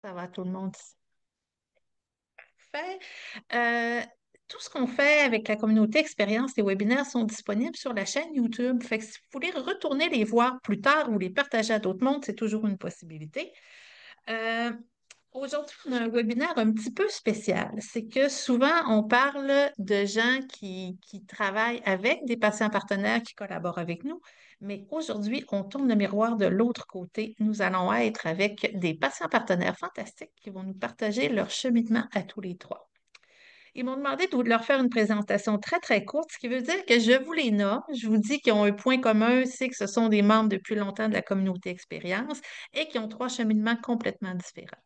Ça va, tout le monde fait. Euh, Tout ce qu'on fait avec la communauté expérience, les webinaires sont disponibles sur la chaîne YouTube. Fait que si vous voulez retourner les voir plus tard ou les partager à d'autres mondes, c'est toujours une possibilité. Euh, Aujourd'hui, on a un webinaire un petit peu spécial. C'est que souvent, on parle de gens qui travaillent avec des patients partenaires qui collaborent avec nous. Mais aujourd'hui, on tourne le miroir de l'autre côté. Nous allons être avec des patients partenaires fantastiques qui vont nous partager leur cheminement à tous les trois. Ils m'ont demandé de leur faire une présentation très, très courte, ce qui veut dire que je vous les nomme. Je vous dis qu'ils ont un point commun, c'est que ce sont des membres depuis longtemps de la communauté expérience et qui ont trois cheminements complètement différents.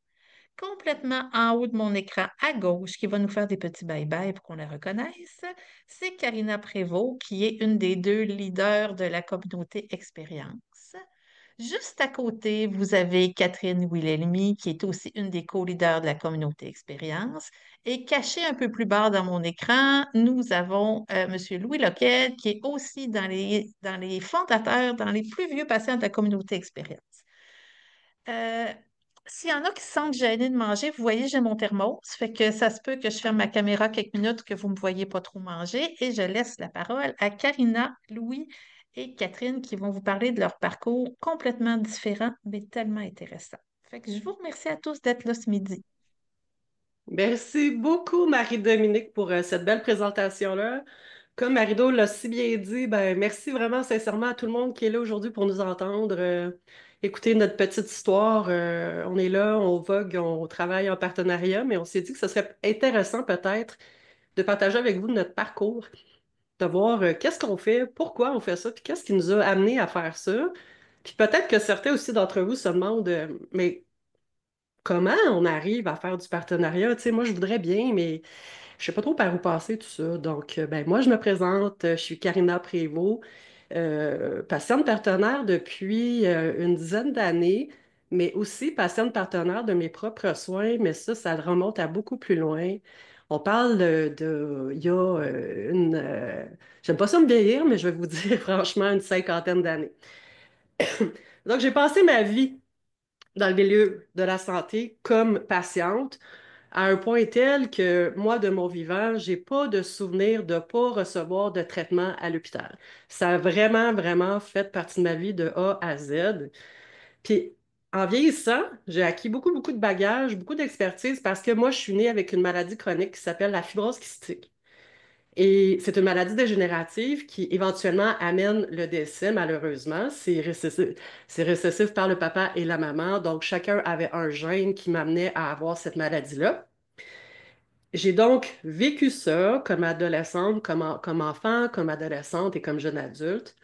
Complètement en haut de mon écran à gauche, qui va nous faire des petits bye-bye pour qu'on la reconnaisse, c'est Karina Prévost, qui est une des deux leaders de la communauté Expérience. Juste à côté, vous avez Catherine Wilhelmy, qui est aussi une des co-leaders de la communauté Expérience. Et caché un peu plus bas dans mon écran, nous avons M. Louis Loquet, qui est aussi dans les fondateurs, dans les plus vieux patients de la communauté Expérience. Euh, S'il y en a qui se sentent gênés de manger, vous voyez, j'ai mon thermos. Fait que ça se peut que je ferme ma caméra quelques minutes, que vous ne me voyez pas trop manger. Et je laisse la parole à Karina, Louis et Catherine qui vont vous parler de leur parcours complètement différent, mais tellement intéressant. Fait que je vous remercie à tous d'être là ce midi. Merci beaucoup, Marie-Dominique, pour cette belle présentation-là. Comme Marie-Do l'a si bien dit, ben, merci vraiment sincèrement à tout le monde qui est là aujourd'hui pour nous entendre, écouter notre petite histoire. On est là, on vogue, on travaille en partenariat, mais on s'est dit que ce serait intéressant peut-être de partager avec vous notre parcours, de voir qu'est-ce qu'on fait, pourquoi on fait ça, puis qu'est-ce qui nous a amené à faire ça. Puis peut-être que certains aussi d'entre vous se demandent, mais comment on arrive à faire du partenariat? Tu sais, moi, je voudrais bien, mais je sais pas trop par où passer tout ça. Donc, ben, moi, je me présente, je suis Karina Prévost, patiente partenaire depuis une dizaine d'années, mais aussi patiente partenaire de mes propres soins, mais ça remonte à beaucoup plus loin. On parle il y a j'aime pas ça me vieillir, mais je vais vous dire franchement une cinquantaine d'années. Donc, j'ai passé ma vie dans le milieu de la santé comme patiente à un point tel que moi, de mon vivant, j'ai pas de souvenir de pas recevoir de traitement à l'hôpital. Ça a vraiment, vraiment fait partie de ma vie de A à Z. Puis, en vieillissant, j'ai acquis beaucoup, beaucoup de bagages, beaucoup d'expertise parce que moi, je suis née avec une maladie chronique qui s'appelle la fibrose kystique. Et c'est une maladie dégénérative qui éventuellement amène le décès, malheureusement. C'est récessif par le papa et la maman. Donc, chacun avait un gène qui m'amenait à avoir cette maladie-là. J'ai donc vécu ça comme adolescente, comme enfant, comme adolescente et comme jeune adulte.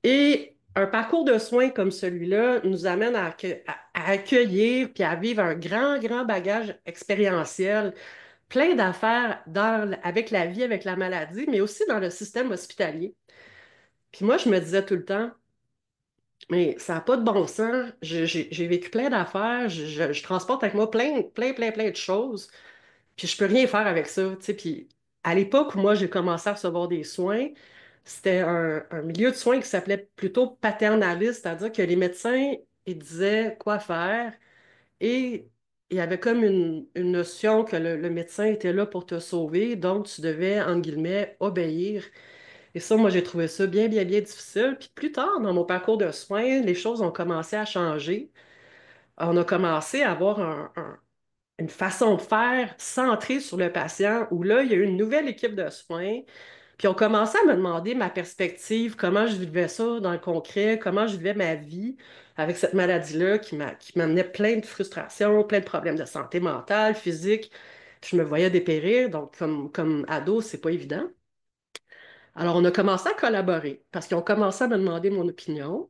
Et un parcours de soins comme celui-là nous amène à accueillir puis à vivre un grand, grand bagage expérientiel, plein d'affaires avec la vie, avec la maladie, mais aussi dans le système hospitalier. Puis moi, je me disais tout le temps, mais ça n'a pas de bon sens. J'ai vécu plein d'affaires, je transporte avec moi plein, plein, plein, plein de choses. Puis je peux rien faire avec ça, tu sais. Puis à l'époque où moi j'ai commencé à recevoir des soins, c'était un milieu de soins qui s'appelait plutôt paternaliste, c'est-à-dire que les médecins, ils disaient quoi faire et il y avait comme une notion que le médecin était là pour te sauver, donc tu devais, entre guillemets, obéir. Et ça, moi, j'ai trouvé ça bien, bien, bien difficile. Puis plus tard, dans mon parcours de soins, les choses ont commencé à changer. On a commencé à avoir une façon de faire centrée sur le patient où là, il y a eu une nouvelle équipe de soins. Puis on commençait à me demander ma perspective, comment je vivais ça dans le concret, comment je vivais ma vie avec cette maladie-là qui m'amenait plein de frustrations, plein de problèmes de santé mentale, physique. Je me voyais dépérir, donc comme ado, c'est pas évident. Alors on a commencé à collaborer parce qu'ils ont commencé à me demander mon opinion.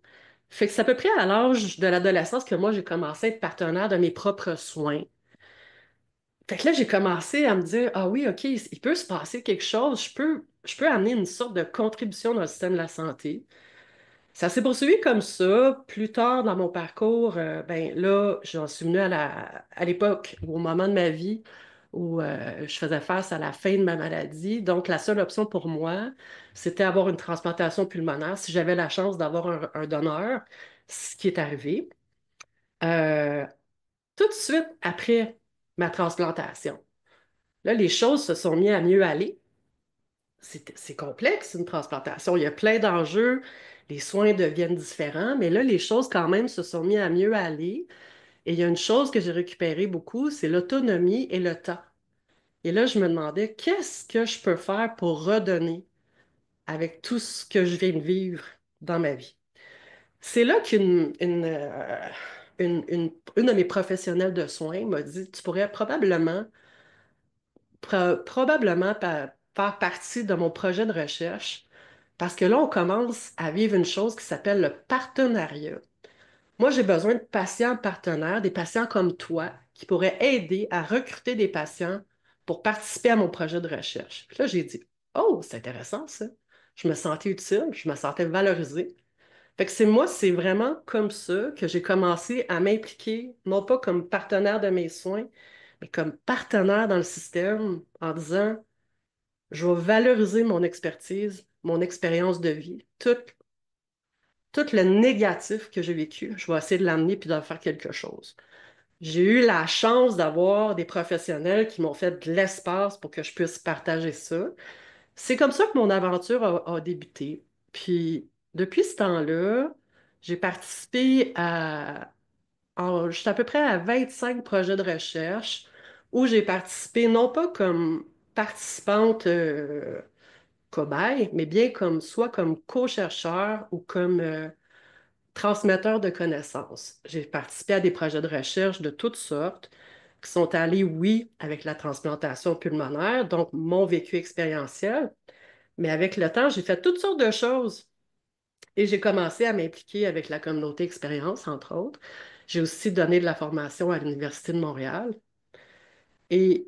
Fait que c'est à peu près à l'âge de l'adolescence que moi j'ai commencé à être partenaire de mes propres soins. Fait que là, j'ai commencé à me dire, ah oui, OK, il peut se passer quelque chose, je peux amener une sorte de contribution dans le système de la santé. Ça s'est poursuivi comme ça. Plus tard dans mon parcours, ben là, j'en suis venue à l'époque, ou au moment de ma vie où je faisais face à la fin de ma maladie. Donc, la seule option pour moi, c'était avoir une transplantation pulmonaire si j'avais la chance d'avoir un donneur, ce qui est arrivé. Euh, tout de suite après ma transplantation. Là, les choses se sont mises à mieux aller. C'est complexe, une transplantation. Il y a plein d'enjeux. Les soins deviennent différents, mais là, les choses quand même se sont mises à mieux aller. Et il y a une chose que j'ai récupérée beaucoup, c'est l'autonomie et le temps. Et là, je me demandais, qu'est-ce que je peux faire pour redonner avec tout ce que je viens de vivre dans ma vie? C'est là une de mes professionnels de soins m'a dit, tu pourrais probablement faire partie de mon projet de recherche parce que là, on commence à vivre une chose qui s'appelle le partenariat. Moi, j'ai besoin de patients partenaires, des patients comme toi, qui pourraient aider à recruter des patients pour participer à mon projet de recherche. Puis là, j'ai dit, oh, c'est intéressant ça. Je me sentais utile, je me sentais valorisée. Fait que c'est vraiment comme ça que j'ai commencé à m'impliquer, non pas comme partenaire de mes soins, mais comme partenaire dans le système en disant, je vais valoriser mon expertise, mon expérience de vie, tout le négatif que j'ai vécu, je vais essayer de l'amener puis d'en faire quelque chose. J'ai eu la chance d'avoir des professionnels qui m'ont fait de l'espace pour que je puisse partager ça. C'est comme ça que mon aventure a débuté. Puis, depuis ce temps-là, j'ai participé j'étais à peu près à 25 projets de recherche où j'ai participé non pas comme participante cobaye, mais bien comme soit comme co-chercheur ou comme transmetteur de connaissances. J'ai participé à des projets de recherche de toutes sortes qui sont allés, oui, avec la transplantation pulmonaire, donc mon vécu expérientiel, mais avec le temps, j'ai fait toutes sortes de choses et j'ai commencé à m'impliquer avec la communauté expérience, entre autres. J'ai aussi donné de la formation à l'Université de Montréal. Et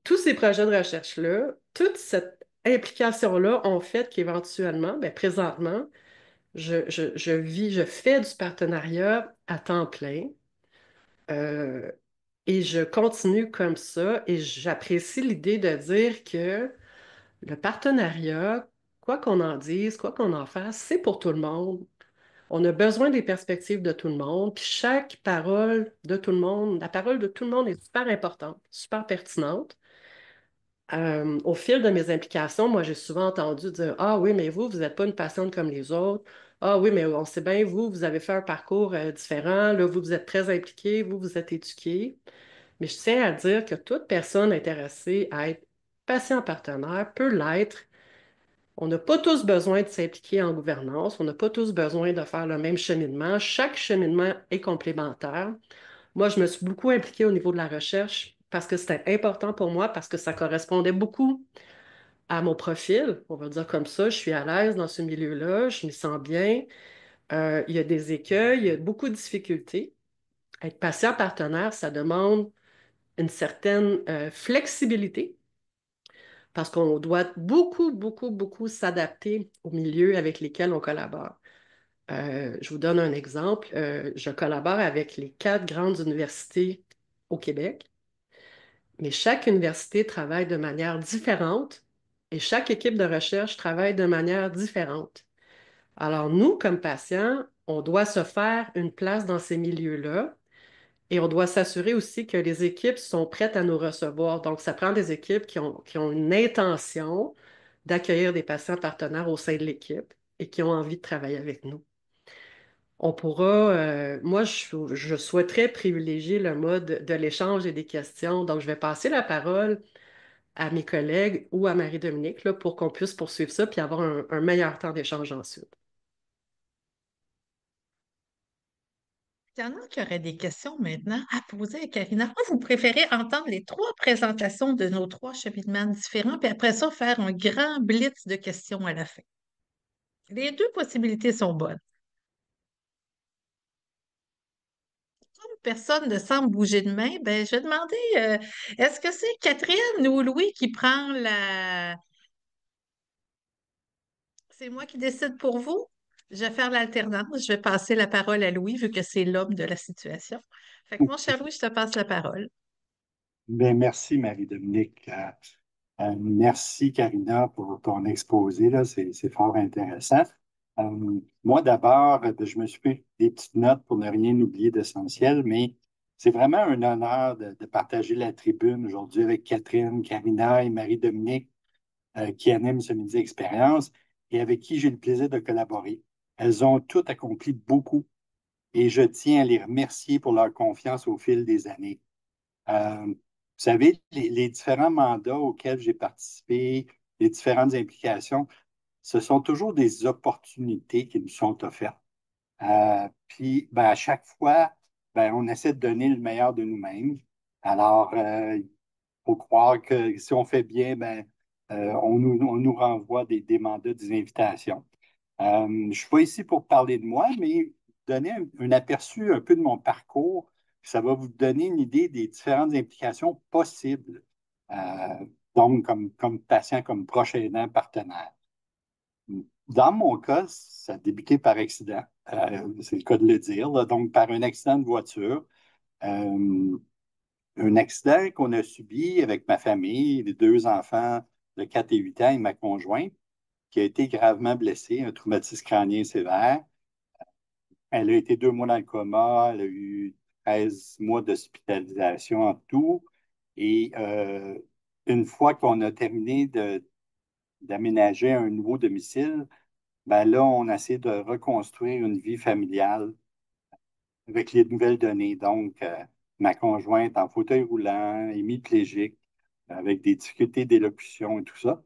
tous ces projets de recherche-là, toute cette implication-là ont fait qu'éventuellement, ben, présentement, je fais du partenariat à temps plein euh, et je continue comme ça et j'apprécie l'idée de dire que le partenariat, quoi qu'on en dise, quoi qu'on en fasse, c'est pour tout le monde. On a besoin des perspectives de tout le monde, puis chaque parole de tout le monde, la parole de tout le monde est super importante, super pertinente. Au fil de mes implications, moi, j'ai souvent entendu dire, ah oui, mais vous n'êtes pas une patiente comme les autres. Ah oui, mais on sait bien, vous avez fait un parcours différent. Là, vous êtes très impliqué, vous êtes éduqué. Mais je tiens à dire que toute personne intéressée à être patient partenaire peut l'être. On n'a pas tous besoin de s'impliquer en gouvernance. On n'a pas tous besoin de faire le même cheminement. Chaque cheminement est complémentaire. Moi, je me suis beaucoup impliquée au niveau de la recherche parce que c'était important pour moi, parce que ça correspondait beaucoup à mon profil, on va dire comme ça. Je suis à l'aise dans ce milieu-là, je m'y sens bien. Il y a des écueils, il y a beaucoup de difficultés. Être patient partenaire, ça demande une certaine flexibilité parce qu'on doit beaucoup, beaucoup, beaucoup s'adapter au milieu avec lesquels on collabore. Je vous donne un exemple. Je collabore avec les 4 grandes universités au Québec, mais chaque université travaille de manière différente et chaque équipe de recherche travaille de manière différente. Alors, nous, comme patients, on doit se faire une place dans ces milieux-là et on doit s'assurer aussi que les équipes sont prêtes à nous recevoir. Donc, ça prend des équipes qui ont une intention d'accueillir des patients partenaires au sein de l'équipe et qui ont envie de travailler avec nous. On pourra, moi, je souhaiterais privilégier le mode de l'échange et des questions. Donc, je vais passer la parole à mes collègues ou à Marie-Dominique là, pour qu'on puisse poursuivre ça puis avoir un meilleur temps d'échange ensuite. Il y en a qui auraient des questions maintenant à poser à Karina. Moi, vous préférez entendre les trois présentations de nos trois cheminements différents, puis après ça, faire un grand blitz de questions à la fin. Les deux possibilités sont bonnes. Comme personne ne semble bouger de main, ben, je vais demander, est-ce que c'est Catherine ou Louis qui prend la... C'est moi qui décide pour vous? Je vais faire l'alternance. Je vais passer la parole à Louis, vu que c'est l'homme de la situation. Fait que mon cher Louis, je te passe la parole. Bien, merci Marie-Dominique. Merci Karina pour ton exposé, là, c'est fort intéressant. Moi d'abord, je me suis fait des petites notes pour ne rien oublier d'essentiel, mais C'est vraiment un honneur de partager la tribune aujourd'hui avec Catherine, Karina et Marie-Dominique qui animent ce Midi Expérience et avec qui j'ai le plaisir de collaborer. Elles ont toutes accompli beaucoup et je tiens à les remercier pour leur confiance au fil des années. Vous savez, les différents mandats auxquels j'ai participé, les différentes implications, ce sont toujours des opportunités qui nous sont offertes. Puis, ben, à chaque fois, ben, on essaie de donner le meilleur de nous-mêmes. Alors, il faut croire que si on fait bien, ben, on nous renvoie des mandats, des invitations. Je ne suis pas ici pour parler de moi, mais donner un aperçu un peu de mon parcours. Ça va vous donner une idée des différentes implications possibles. Euh, donc, comme patient, comme proche aidant, partenaire. Dans mon cas, ça a débuté par accident. C'est le cas de le dire, là. Donc, par un accident de voiture. Euh, un accident qu'on a subi avec ma famille, les deux enfants de 4 et 8 ans et ma conjointe, qui a été gravement blessée, un traumatisme crânien sévère. Elle a été 2 mois dans le coma, elle a eu 13 mois d'hospitalisation en tout. Et une fois qu'on a terminé d'aménager un nouveau domicile, ben là, on essaie de reconstruire une vie familiale avec les nouvelles données. Donc, ma conjointe en fauteuil roulant, hémiplégique, avec des difficultés d'élocution et tout ça,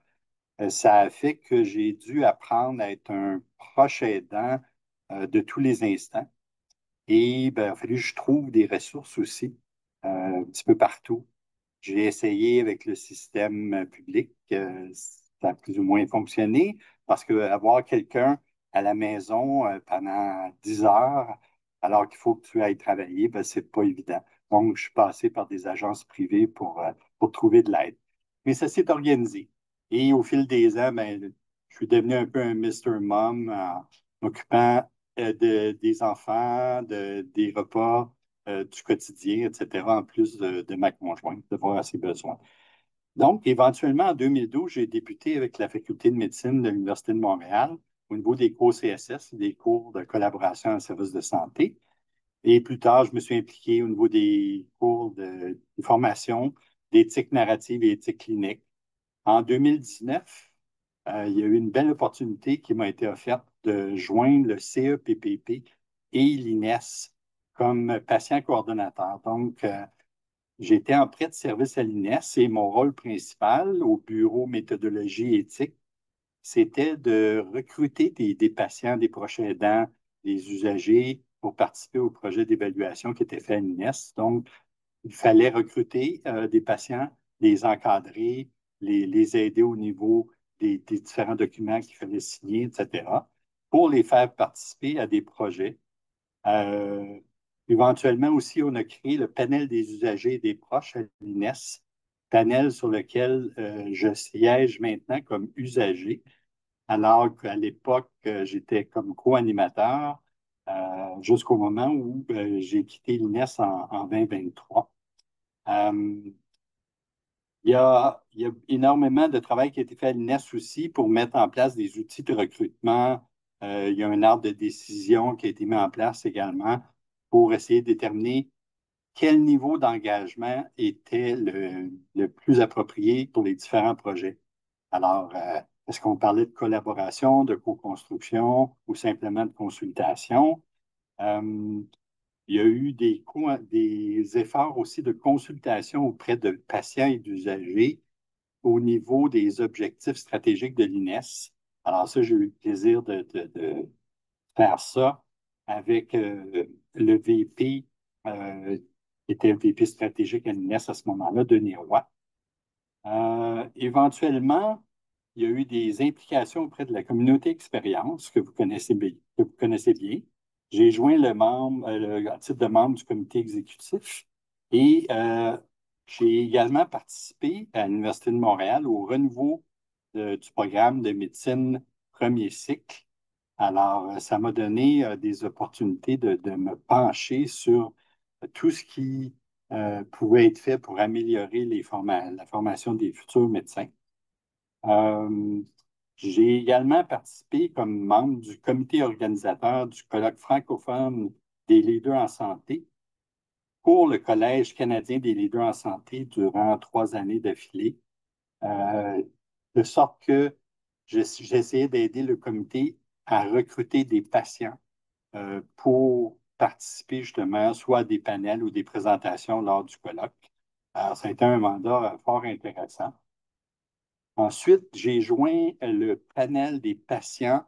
ça a fait que j'ai dû apprendre à être un proche aidant de tous les instants. Et ben, il a fallu que je trouve des ressources aussi, un petit peu partout. J'ai essayé avec le système public, ça a plus ou moins fonctionné, parce qu'avoir quelqu'un à la maison pendant 10 heures, alors qu'il faut que tu ailles travailler, ben, c'est pas évident. Donc, je suis passé par des agences privées pour trouver de l'aide. Mais ça s'est organisé. Et au fil des ans, ben, je suis devenu un peu un Mister Mom en m'occupant des enfants, des repas du quotidien, etc., en plus de ma conjointe, de voir à ses besoins. Donc, éventuellement, en 2012, j'ai débuté avec la faculté de médecine de l'Université de Montréal au niveau des cours CSS, des cours de collaboration en service de santé. Et plus tard, je me suis impliqué au niveau des cours de formation d'éthique narrative et éthique clinique. En 2019, il y a eu une belle opportunité qui m'a été offerte de joindre le CEPPP et l'INES comme patient coordonnateur. Donc, j'étais en prêt de service à l'INES et mon rôle principal au bureau méthodologie et éthique, c'était de recruter des patients, des proches aidants, des usagers pour participer au projet d'évaluation qui était fait à l'INES. Donc, il fallait recruter des patients, les encadrer, les aider au niveau des différents documents qu'il fallait signer, etc., pour les faire participer à des projets. Euh, Éventuellement aussi, on a créé le panel des usagers et des proches à l'INES, panel sur lequel je siège maintenant comme usager, alors qu'à l'époque, j'étais comme co-animateur jusqu'au moment où j'ai quitté l'INES en 2023. Euh, il y a énormément de travail qui a été fait à l'INES aussi pour mettre en place des outils de recrutement. Il y a un arbre de décision qui a été mis en place également pour essayer de déterminer quel niveau d'engagement était le plus approprié pour les différents projets. Alors, est-ce qu'on parlait de collaboration, de co-construction ou simplement de consultation? Euh, il y a eu des efforts aussi de consultation auprès de patients et d'usagers au niveau des objectifs stratégiques de l'INES. Alors ça, j'ai eu le plaisir de faire ça avec le VP, qui était le VP stratégique à l'INES à ce moment-là, Denis Roy. Éventuellement, il y a eu des implications auprès de la communauté expérience que vous connaissez bien. J'ai joint à titre de membre du comité exécutif et j'ai également participé à l'Université de Montréal au renouveau du programme de médecine premier cycle. Alors, ça m'a donné des opportunités de me pencher sur tout ce qui pouvait être fait pour améliorer la formation des futurs médecins. Euh, j'ai également participé comme membre du comité organisateur du colloque francophone des leaders en santé. pour le Collège canadien des leaders en santé durant 3 années d'affilée, de sorte que j'essayais d'aider le comité à recruter des patients pour participer justement soit à des panels ou des présentations lors du colloque. Alors, ça a été un mandat fort intéressant. Ensuite, j'ai joint le panel des patients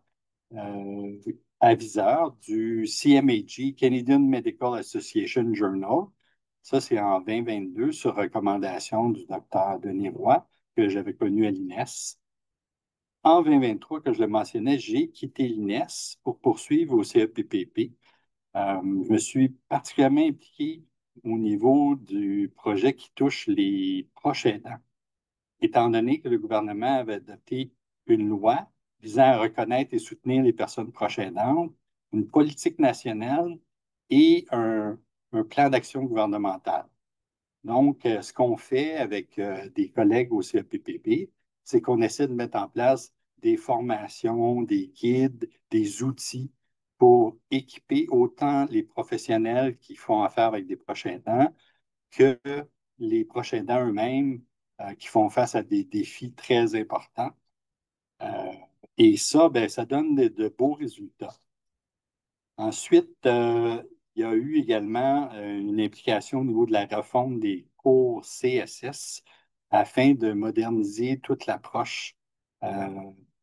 aviseurs du CMAG, Canadian Medical Association Journal. Ça, c'est en 2022 sur recommandation du docteur Denis Roy, que j'avais connu à l'INES. En 2023, que je le mentionnais, j'ai quitté l'INES pour poursuivre au CEPPP. Je me suis particulièrement impliqué au niveau du projet qui touche les proches aidants, étant donné que le gouvernement avait adopté une loi visant à reconnaître et soutenir les personnes proches aidantes, une politique nationale et un plan d'action gouvernemental. Donc, ce qu'on fait avec des collègues au CEPPP, c'est qu'on essaie de mettre en place des formations, des guides, des outils pour équiper autant les professionnels qui font affaire avec des proches aidants que les proches aidants eux-mêmes qui font face à des défis très importants. Et ça, ben, ça donne de beaux résultats. Ensuite, il y a eu également une implication au niveau de la refonte des cours CSS afin de moderniser toute l'approche.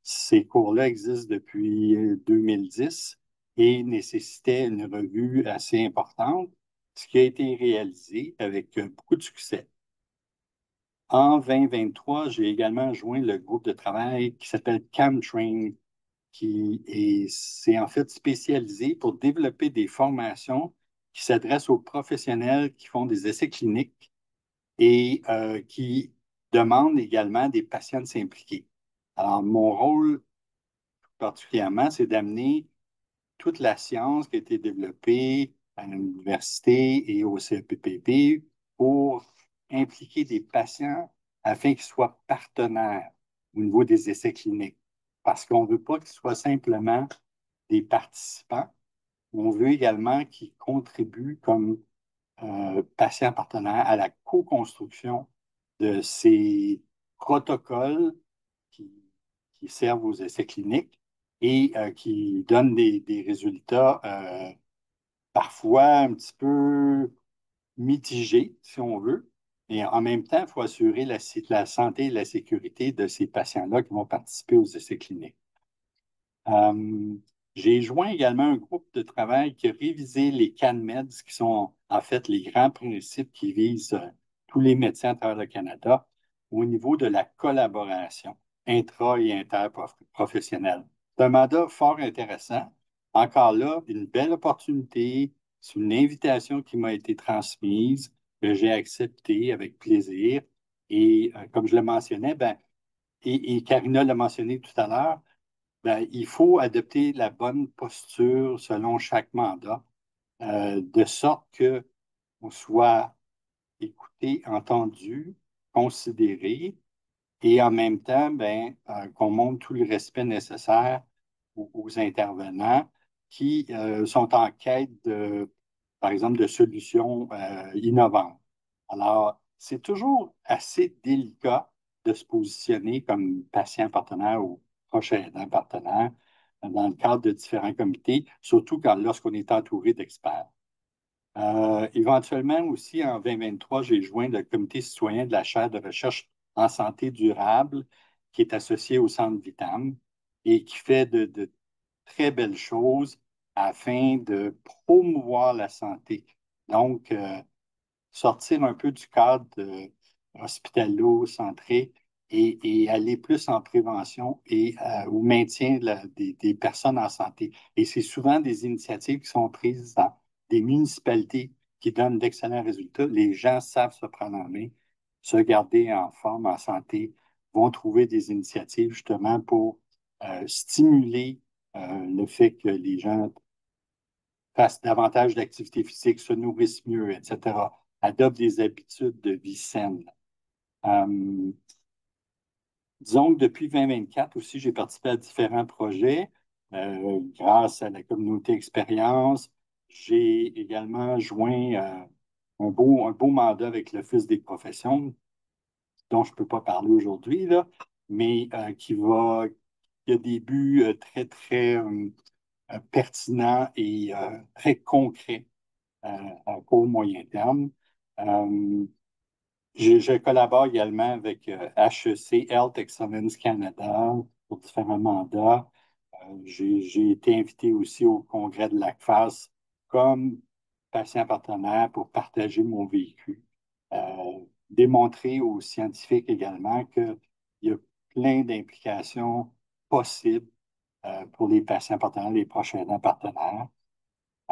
Ces cours-là existent depuis 2010 et nécessitaient une revue assez importante, ce qui a été réalisé avec beaucoup de succès. En 2023, j'ai également joint le groupe de travail qui s'appelle CamTrain, c'est en fait spécialisé pour développer des formations qui s'adressent aux professionnels qui font des essais cliniques et qui demandent également des patients de s'impliquer. Alors, mon rôle particulièrement, c'est d'amener toute la science qui a été développée à l'université et au CEPPP pour impliquer des patients afin qu'ils soient partenaires au niveau des essais cliniques. Parce qu'on ne veut pas qu'ils soient simplement des participants, on veut également qu'ils contribuent comme patients partenaires à la co-construction de ces protocoles qui, qui servent aux essais cliniques et qui donnent des résultats parfois un petit peu mitigés, si on veut. Et en même temps, il faut assurer la santé et la sécurité de ces patients-là qui vont participer aux essais cliniques. Euh, j'ai joint également un groupe de travail qui a révisé les CANMEDS, qui sont en fait les grands principes qui visent tous les médecins à travers le Canada au niveau de la collaboration intra- et interprofessionnelle. C'est un mandat fort intéressant. Encore là, une belle opportunité. C'est une invitation qui m'a été transmise, que j'ai acceptée avec plaisir. Et comme je le mentionnais, ben, et Karina l'a mentionné tout à l'heure, ben, il faut adopter la bonne posture selon chaque mandat, de sorte qu'on soit écouté, entendu, considéré, et en même temps, ben, qu'on montre tout le respect nécessaire aux intervenants qui sont en quête par exemple, de solutions innovantes. Alors, c'est toujours assez délicat de se positionner comme patient partenaire ou proche aidant partenaire dans le cadre de différents comités, surtout lorsqu'on est entouré d'experts. Éventuellement aussi, en 2023, j'ai joint le comité citoyen de la chaire de recherche en santé durable qui est associé au Centre Vitam et qui fait de très belles choses afin de promouvoir la santé. Donc, sortir un peu du cadre hospitalo-centré et aller plus en prévention et au maintien des personnes en santé. Et c'est souvent des initiatives qui sont prises dans des municipalités qui donnent d'excellents résultats. Les gens savent se prendre en main, se garder en forme, en santé, vont trouver des initiatives justement pour stimuler le fait que les gens fassent davantage d'activité physique, se nourrissent mieux, etc., adoptent des habitudes de vie saine. Disons que depuis 2024 aussi, j'ai participé à différents projets grâce à la communauté expérience. J'ai également joint un beau mandat avec l'Office des professions, dont je ne peux pas parler aujourd'hui, là, mais qui a des buts très, pertinents et très concrets à court moyen terme. Euh, je collabore également avec HEC, Health Excellence Canada, pour différents mandats. J'ai été invité aussi au congrès de l'ACFAS comme patient partenaire pour partager mon vécu. Démontrer aux scientifiques également qu'il y a plein d'implications possibles pour les patients partenaires, les prochains partenaires.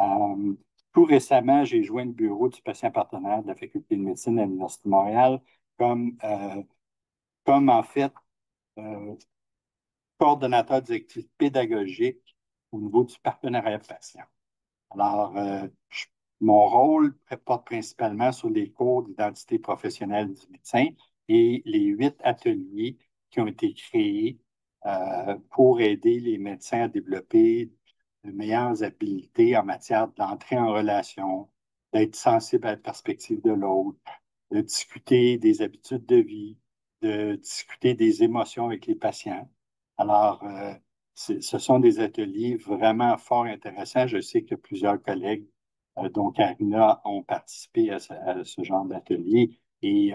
Euh, Tout récemment, j'ai joint le bureau du patient partenaire de la Faculté de médecine de l'Université de Montréal comme en fait euh, coordonnateur des activités pédagogiques au niveau du partenariat patient. Alors, mon rôle porte principalement sur les cours d'identité professionnelle du médecin et les 8 ateliers qui ont été créés pour aider les médecins à développer de meilleures habiletés en matière d'entrée en relation, d'être sensible à la perspective de l'autre, de discuter des habitudes de vie, de discuter des émotions avec les patients. Alors, ce sont des ateliers vraiment fort intéressants. Je sais que plusieurs collègues, dont Karina, ont participé à ce genre d'atelier et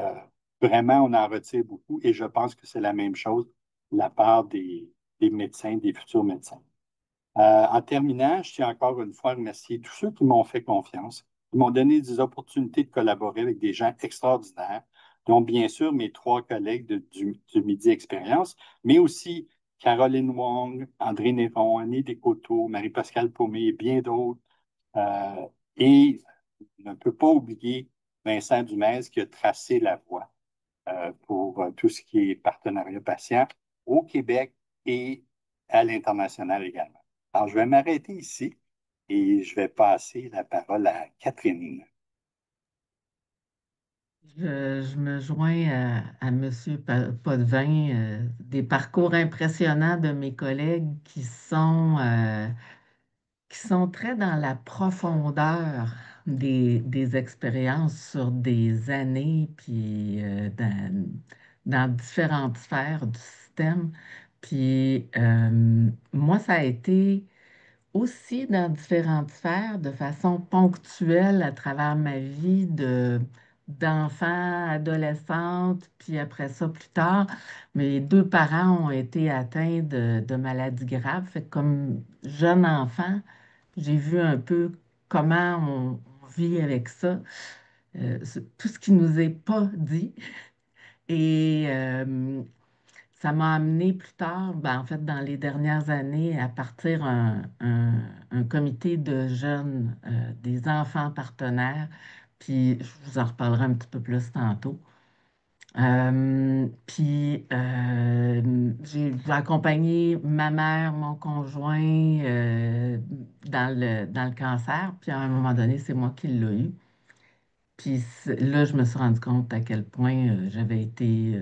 vraiment, on en retire beaucoup et je pense que c'est la même chose de la part des médecins, des futurs médecins. En terminant, je tiens encore une fois à remercier tous ceux qui m'ont fait confiance, qui m'ont donné des opportunités de collaborer avec des gens extraordinaires, dont bien sûr mes 3 collègues du Midi Expérience, mais aussi Caroline Wong, André Néron, Annie Descoteaux, Marie-Pascale Paumé et bien d'autres. Et je ne peux pas oublier Vincent Dumais qui a tracé la voie pour tout ce qui est partenariat patient au Québec et à l'international également. Alors, je vais m'arrêter ici et je vais passer la parole à Catherine. Je me joins à M. Potvin, des parcours impressionnants de mes collègues qui sont très dans la profondeur des expériences sur des années, puis dans différentes sphères du système. Puis moi, ça a été aussi dans différentes sphères, de façon ponctuelle à travers ma vie d'enfant, adolescente, puis après ça, plus tard, mes 2 parents ont été atteints de maladies graves. Fait que comme jeune enfant, j'ai vu un peu comment on vit avec ça, tout ce qui nous est pas dit. Et ça m'a amené plus tard, ben, en fait, dans les dernières années, à partir un comité de jeunes, des enfants partenaires. Puis, je vous en reparlerai un petit peu plus tantôt. Puis, j'ai accompagné ma mère, mon conjoint dans le cancer. Puis, à un moment donné, c'est moi qui l'ai eu. Puis là, je me suis rendu compte à quel point j'avais été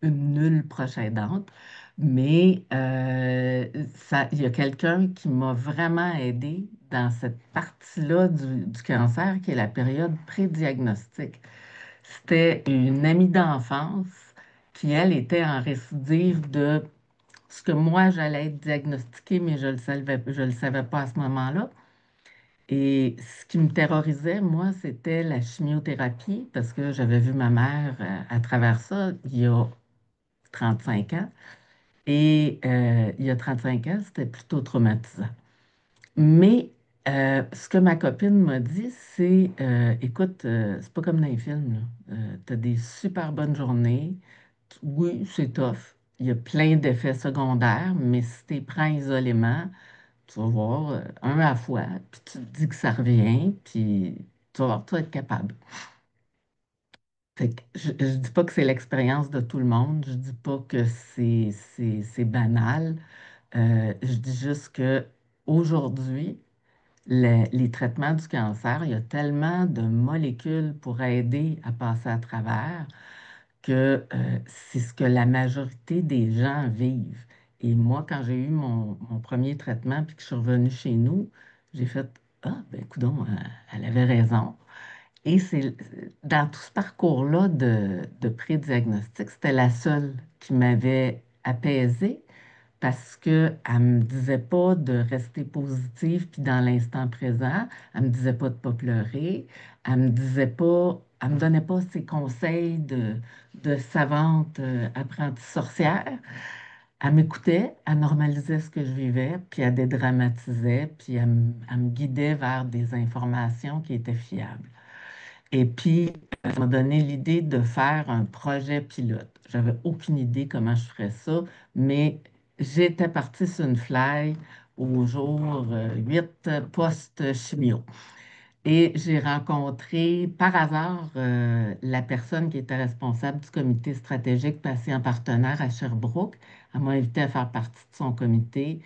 une nulle proche aidante, mais il y a quelqu'un qui m'a vraiment aidé dans cette partie-là du cancer, qui est la période pré-diagnostic. C'était une amie d'enfance qui, elle, était en récidive de ce que moi, j'allais être diagnostiquée, mais je le savais pas à ce moment-là. Et ce qui me terrorisait, moi, c'était la chimiothérapie, parce que j'avais vu ma mère à travers ça il y a 35 ans. Et il y a 35 ans, c'était plutôt traumatisant. Mais ce que ma copine m'a dit, c'est écoute, c'est pas comme dans les films, là. Tu as des super bonnes journées. Oui, c'est tough. Il y a plein d'effets secondaires, mais si tu les prends isolément, tu vas voir un à la fois, puis tu te dis que ça revient, puis tu vas voir, tu vas être capable. Fait que je dis pas que c'est l'expérience de tout le monde, je dis pas que c'est banal. Je dis juste que aujourd'hui, les traitements du cancer, il y a tellement de molécules pour aider à passer à travers que c'est ce que la majorité des gens vivent. Et moi, quand j'ai eu mon premier traitement puis que je suis revenue chez nous, j'ai fait: Ah, ben, coudonc, elle avait raison. Et dans tout ce parcours-là de pré-diagnostic, c'était la seule qui m'avait apaisée parce qu'elle ne me disait pas de rester positive puis dans l'instant présent. Elle ne me disait pas de ne pas pleurer. Elle me donnait pas ses conseils de savante apprentie sorcière. Elle m'écoutait, elle normalisait ce que je vivais, puis elle dédramatisait, puis elle me guidait vers des informations qui étaient fiables. Et puis, ça m'a donné l'idée de faire un projet pilote. J'avais aucune idée comment je ferais ça, mais j'étais partie sur une fly au jour 8 post-chimio. Et j'ai rencontré par hasard la personne qui était responsable du comité stratégique patient partenaire à Sherbrooke. Elle m'a invité à faire partie de son comité.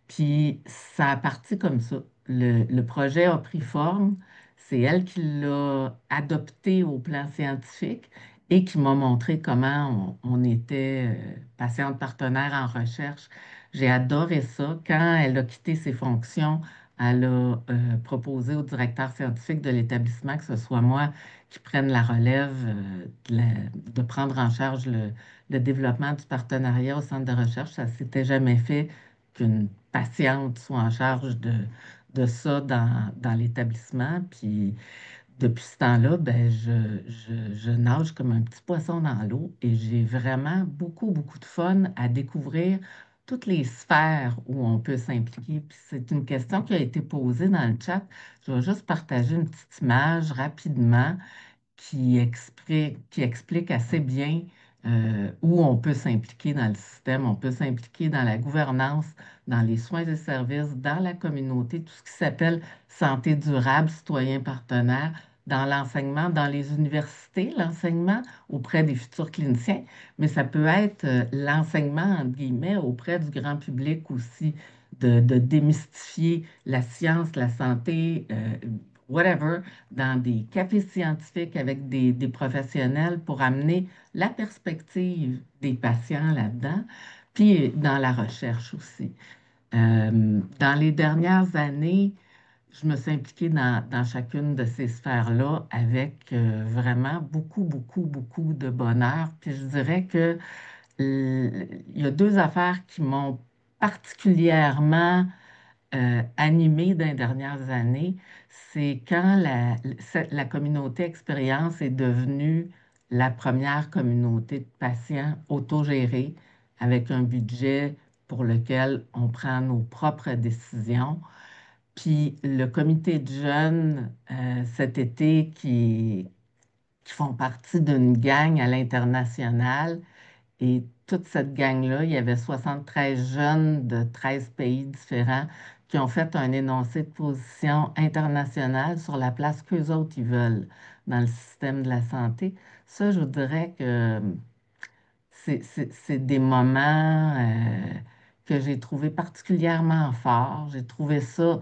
Puis ça a parti comme ça. Le projet a pris forme. C'est elle qui l'a adopté au plan scientifique et qui m'a montré comment on était patiente partenaire en recherche. J'ai adoré ça. Quand elle a quitté ses fonctions, elle a proposé au directeur scientifique de l'établissement que ce soit moi qui prenne la relève de prendre en charge le développement du partenariat au centre de recherche. Ça ne s'était jamais fait qu'une patiente soit en charge de ça dans l'établissement. Puis depuis ce temps-là, ben, je nage comme un petit poisson dans l'eau et j'ai vraiment beaucoup, beaucoup de fun à découvrir toutes les sphères où on peut s'impliquer. Puis c'est une question qui a été posée dans le chat. Je vais juste partager une petite image rapidement qui explique assez bien où on peut s'impliquer dans le système. On peut s'impliquer dans la gouvernance, dans les soins et services, dans la communauté, tout ce qui s'appelle santé durable, citoyen partenaire, dans l'enseignement, dans les universités, l'enseignement auprès des futurs cliniciens, mais ça peut être l'enseignement, entre guillemets, auprès du grand public aussi, de démystifier la science, la santé, whatever, dans des cafés scientifiques avec des professionnels pour amener la perspective des patients là-dedans, puis dans la recherche aussi. Dans les dernières années, je me suis impliquée dans chacune de ces sphères-là avec vraiment beaucoup, beaucoup, beaucoup de bonheur. Puis je dirais que il y a deux affaires qui m'ont particulièrement animée dans les dernières années, c'est quand la communauté expérience est devenue la première communauté de patients autogérés avec un budget pour lequel on prend nos propres décisions. Puis le comité de jeunes cet été qui font partie d'une gang à l'international et toute cette gang-là, il y avait 73 jeunes de 13 pays différents qui ont fait un énoncé de position internationale sur la place qu'eux autres ils veulent dans le système de la santé. Ça, je vous dirais que c'est des moments que j'ai trouvé particulièrement forts. J'ai trouvé ça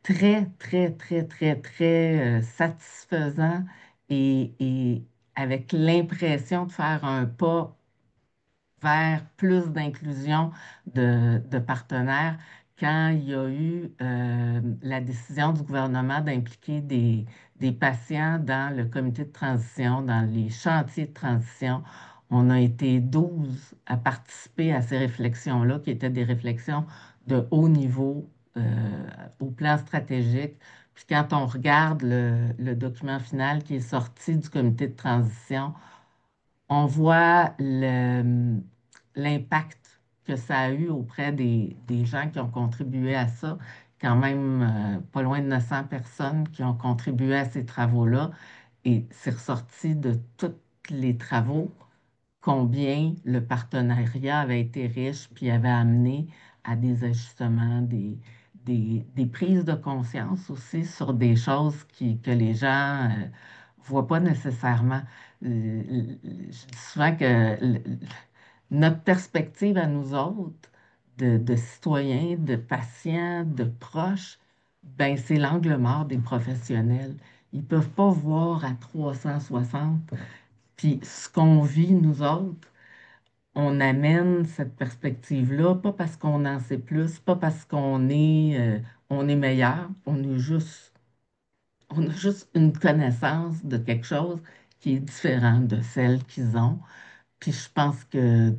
très, très, très, très, très satisfaisant et avec l'impression de faire un pas vers plus d'inclusion de partenaires quand il y a eu la décision du gouvernement d'impliquer des patients dans le comité de transition, dans les chantiers de transition. On a été 12 à participer à ces réflexions-là, qui étaient des réflexions de haut niveau au plan stratégique. Puis quand on regarde le document final qui est sorti du comité de transition, on voit l'impact que ça a eu auprès des gens qui ont contribué à ça. Quand même, pas loin de 900 personnes qui ont contribué à ces travaux-là. Et c'est ressorti de tous les travaux combien le partenariat avait été riche puis avait amené à des ajustements, des prises de conscience aussi sur des choses que les gens ne voient pas nécessairement. Je dis souvent que notre perspective à nous autres, de citoyens, de patients, de proches, ben, c'est l'angle mort des professionnels. Ils ne peuvent pas voir à 360. Puis ce qu'on vit, nous autres, on amène cette perspective-là, pas parce qu'on en sait plus, pas parce on est meilleur, on a juste une connaissance de quelque chose qui est différent de celle qu'ils ont. Puis je pense que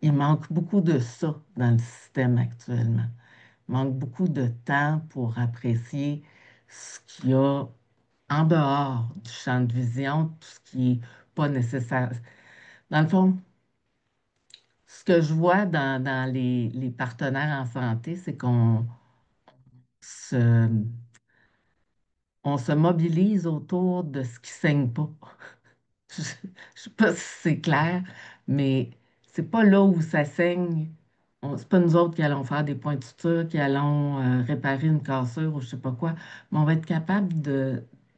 il manque beaucoup de ça dans le système actuellement. Il manque beaucoup de temps pour apprécier ce qu'il y a en dehors du champ de vision, tout ce qui n'est pas nécessaire. Dans le fond, ce que je vois dans les partenaires en santé, c'est se, on se mobilise autour de ce qui ne saigne pas. Je ne sais pas si c'est clair, mais c'est pas là où ça saigne. C'est pas nous autres qui allons faire des points de suture, qui allons réparer une cassure ou je sais pas quoi, mais on va être capable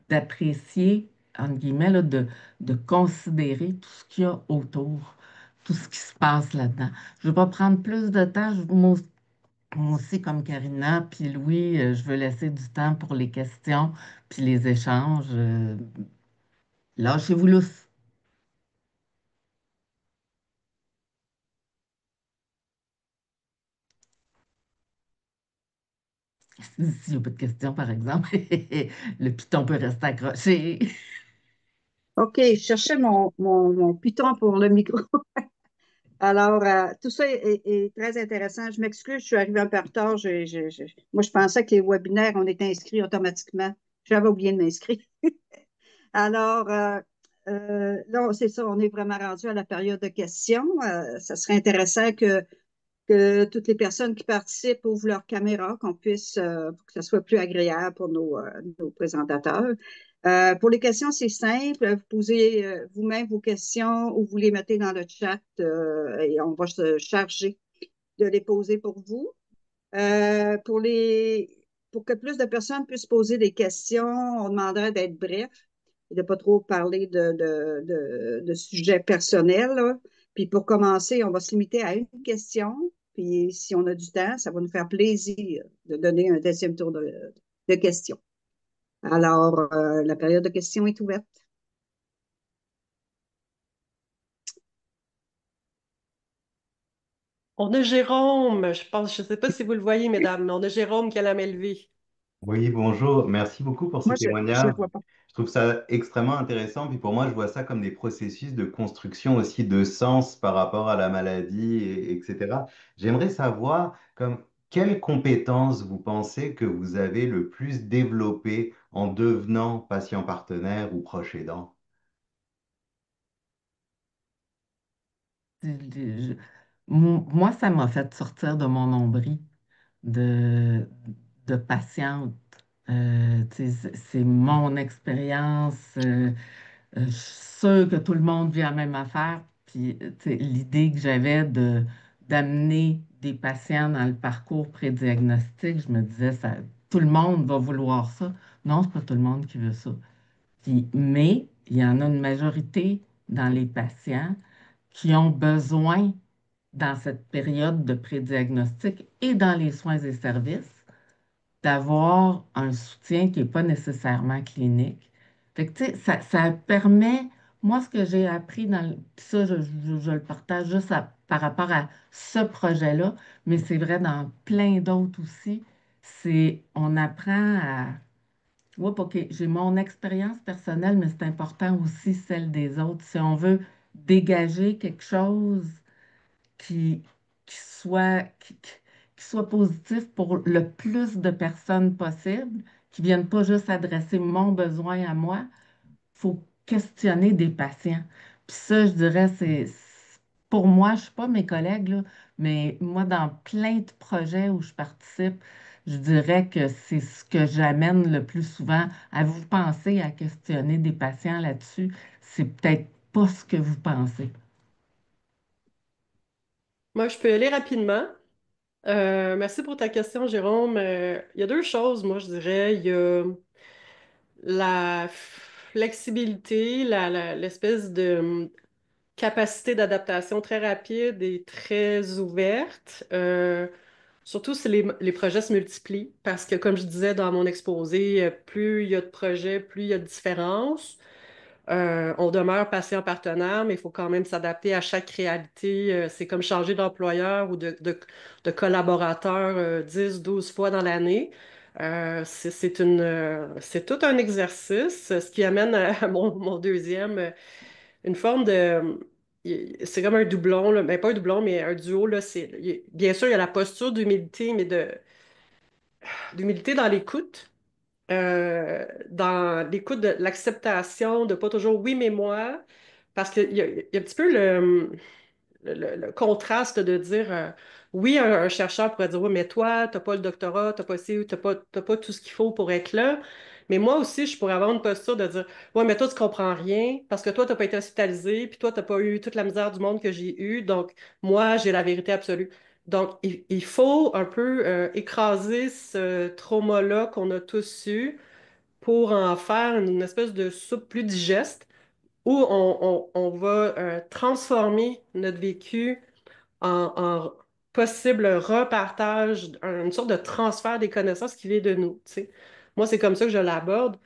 d'apprécier, entre guillemets, là, de considérer tout ce qu'il y a autour, tout ce qui se passe là-dedans. Je ne vais pas prendre plus de temps. Moi aussi, comme Karina, puis Louis, je veux laisser du temps pour les questions, puis les échanges. Lâchez-vous lousse. S'il n'y a pas de questions, par exemple, le piton peut rester accroché. OK, je cherchais mon Python pour le micro. Alors, tout ça est très intéressant. Je m'excuse, je suis arrivée un peu en retard. Moi, je pensais que les webinaires, on était inscrits automatiquement. J'avais oublié de m'inscrire. Alors, là, c'est ça, on est vraiment rendu à la période de questions. Ça serait intéressant que toutes les personnes qui participent ouvrent leur caméra, qu'on puisse, pour que ce soit plus agréable pour nos présentateurs. Pour les questions, c'est simple. Vous posez vous-même vos questions ou vous les mettez dans le chat et on va se charger de les poser pour vous. Pour que plus de personnes puissent poser des questions, on demanderait d'être bref et de ne pas trop parler de sujets personnels, là. Puis pour commencer, on va se limiter à une question. Puis si on a du temps, ça va nous faire plaisir de donner un deuxième tour de questions. Alors, la période de questions est ouverte. On a Jérôme, je pense, je ne sais pas si vous le voyez, mesdames, mais on a Jérôme qui a la main levée. Oui, bonjour. Merci beaucoup pour ces Moi, je ne témoignages. le vois pas. Je trouve ça extrêmement intéressant. Puis pour moi, je vois ça comme des processus de construction aussi de sens par rapport à la maladie, etc. J'aimerais savoir comme quelles compétences vous pensez que vous avez le plus développées en devenant patient partenaire ou proche aidant? Je- Moi, ça m'a fait sortir de mon nombril de, de patiente. Tu sais, c'est mon expérience. Je suis sûre que tout le monde vit la même affaire. Puis, tu sais, l'idée que j'avais d'amener des patients dans le parcours prédiagnostic, je me disais, ça, tout le monde va vouloir ça. Non, c'est pas tout le monde qui veut ça. Mais il y en a une majorité dans les patients qui ont besoin, dans cette période de prédiagnostic et dans les soins et services, d'avoir un soutien qui n'est pas nécessairement clinique. Fait que, tu sais, ça permet, moi, ce que j'ai appris puis ça, je le partage juste par rapport à ce projet-là, mais c'est vrai dans plein d'autres aussi, c'est on apprend à, oups, OK, j'ai mon expérience personnelle, mais c'est important aussi celle des autres. Si on veut dégager quelque chose qui, qui soit positif pour le plus de personnes possible, qui ne viennent pas juste adresser mon besoin à moi, il faut questionner des patients. Puis ça, je dirais, pour moi, je ne suis pas mes collègues, là, mais moi, dans plein de projets où je participe, je dirais que c'est ce que j'amène le plus souvent à vous penser à questionner des patients là-dessus. C'est peut-être pas ce que vous pensez. Moi, je peux aller rapidement. Merci pour ta question, Jérôme. Il y a deux choses, moi, je dirais. Il y a la flexibilité, l'espèce de capacité d'adaptation très rapide et très ouverte. Surtout si les projets se multiplient, parce que comme je disais dans mon exposé, plus il y a de projets, plus il y a de différences. On demeure patient partenaire, mais il faut quand même s'adapter à chaque réalité. C'est comme changer d'employeur ou de collaborateur 10, 12 fois dans l'année. C'est tout un exercice, ce qui amène à mon deuxième, une forme de... C'est comme un doublon, là, mais pas un doublon, mais un duo, là, bien sûr, il y a la posture d'humilité, mais d'humilité dans l'écoute de l'acceptation, de pas toujours oui, mais moi, parce qu'il y a un petit peu le contraste de dire oui, un chercheur pourrait dire oui, mais toi, t'as pas le doctorat, t'as pas ci, t'as pas tout ce qu'il faut pour être là. Mais moi aussi, je pourrais avoir une posture de dire ouais, mais toi, tu comprends rien parce que toi, t'as pas été hospitalisé, puis toi, t'as pas eu toute la misère du monde que j'ai eue. Donc, moi, j'ai la vérité absolue. Donc, il faut un peu écraser ce trauma-là qu'on a tous eu pour en faire une espèce de soupe plus digeste où on va transformer notre vécu en possible repartage, une sorte de transfert des connaissances qui vient de nous, tu sais. Moi, c'est comme ça que je l'aborde.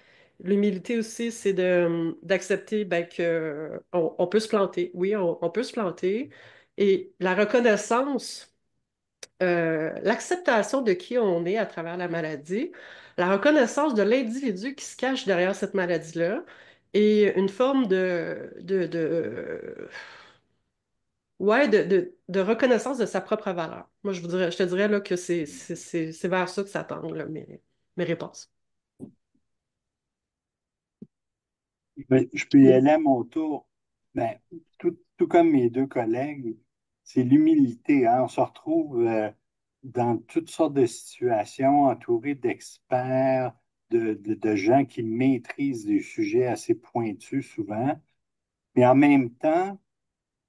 L'humilité aussi, c'est d'accepter ben, que on peut se planter. Oui, on peut se planter. Et la reconnaissance, l'acceptation de qui on est à travers la maladie, la reconnaissance de l'individu qui se cache derrière cette maladie-là, et une forme ouais, de reconnaissance de sa propre valeur. Moi, je te dirais là, que c'est vers ça que ça tend, là, mes réponses. Je peux y aller à mon tour. Ben, tout comme mes deux collègues, c'est l'humilité, hein. On se retrouve dans toutes sortes de situations, entouré d'experts, de gens qui maîtrisent des sujets assez pointus souvent. Mais en même temps,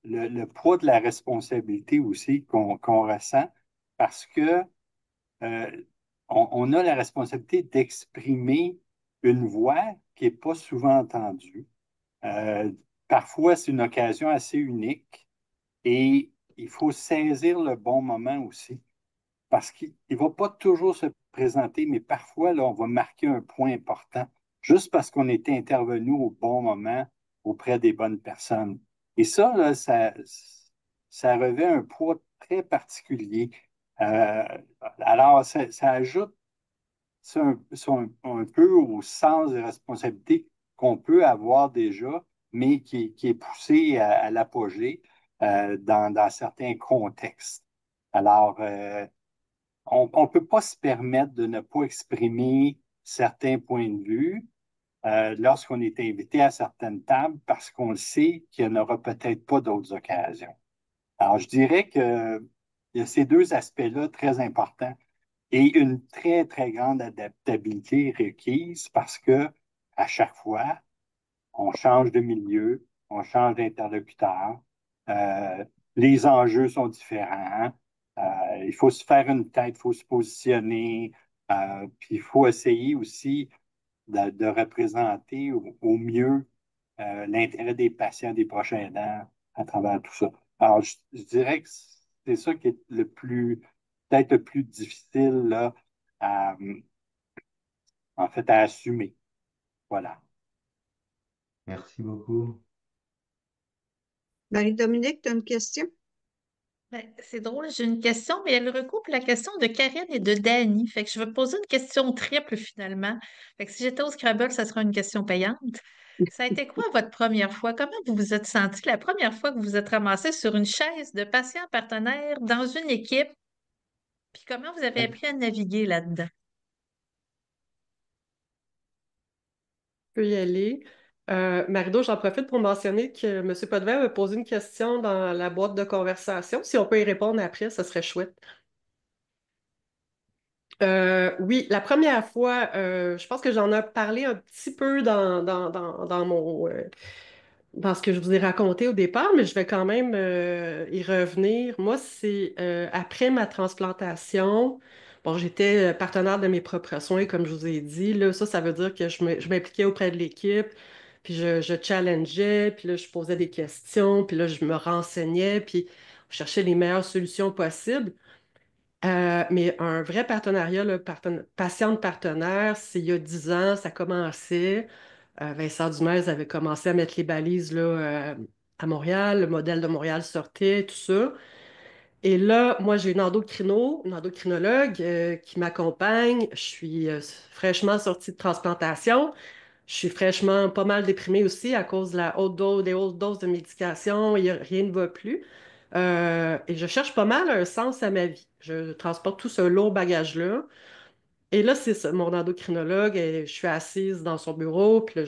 le poids de la responsabilité aussi qu'on ressent parce que euh, on a la responsabilité d'exprimer une voix qui n'est pas souvent entendue. Euh, Parfois, c'est une occasion assez unique et il faut saisir le bon moment aussi parce qu'il ne va pas toujours se présenter, mais parfois, là, on va marquer un point important juste parce qu'on était intervenu au bon moment auprès des bonnes personnes. Et ça, là, ça revêt un poids très particulier. Euh, alors, ça ajoute un peu au sens de responsabilité qu'on peut avoir déjà, mais qui est poussé à l'apogée dans certains contextes. Alors, on ne peut pas se permettre de ne pas exprimer certains points de vue lorsqu'on est invité à certaines tables parce qu'on le sait qu'il n'y en aura peut-être pas d'autres occasions. Alors, je dirais qu'il y a ces deux aspects-là très importants et une très, très grande adaptabilité requise parce que à chaque fois, on change de milieu, on change d'interlocuteur, euh, les enjeux sont différents, il faut se faire une tête, il faut se positionner, puis il faut essayer aussi de représenter au mieux l'intérêt des patients, des prochains aidants à travers tout ça. Alors, je dirais que c'est ça qui est peut-être le plus difficile là, à, en fait, à assumer. Voilà. Merci beaucoup. Marie-Dominique, tu as une question? Ben, c'est drôle, j'ai une question, mais elle recoupe la question de Karine et de Dany. Fait que je vais poser une question triple finalement. Fait que si j'étais au Scrabble, ça sera une question payante. Ça a été quoi votre première fois? Comment vous vous êtes senti la première fois que vous vous êtes ramassé sur une chaise de patient partenaire dans une équipe? Puis comment vous avez appris à naviguer là-dedans? Peux y aller. Marido, j'en profite pour mentionner que M. Potvin m'a posé une question dans la boîte de conversation. Si on peut y répondre après, ce serait chouette. Oui, la première fois, je pense que j'en ai parlé un petit peu dans ce que je vous ai raconté au départ, mais je vais quand même y revenir. Moi, c'est après ma transplantation. Bon, j'étais partenaire de mes propres soins, comme je vous ai dit. Là, ça veut dire que je m'impliquais auprès de l'équipe, puis je challengeais, puis là, je posais des questions, puis là, je me renseignais, puis je cherchais les meilleures solutions possibles. Mais un vrai partenariat, là, patient-partenaire, c'est il y a 10 ans, ça commençait. Vincent Dumais avait commencé à mettre les balises là, à Montréal, le modèle de Montréal sortait, tout ça. Et là, moi, j'ai une endocrinologue qui m'accompagne. Je suis fraîchement sortie de transplantation. Je suis fraîchement pas mal déprimée aussi à cause de la haute dose, des hautes doses de médication. Rien ne va plus. Et je cherche pas mal un sens à ma vie. Je transporte tout ce lourd bagage-là. Et là, c'est ça, mon endocrinologue, je suis assise dans son bureau, puis là,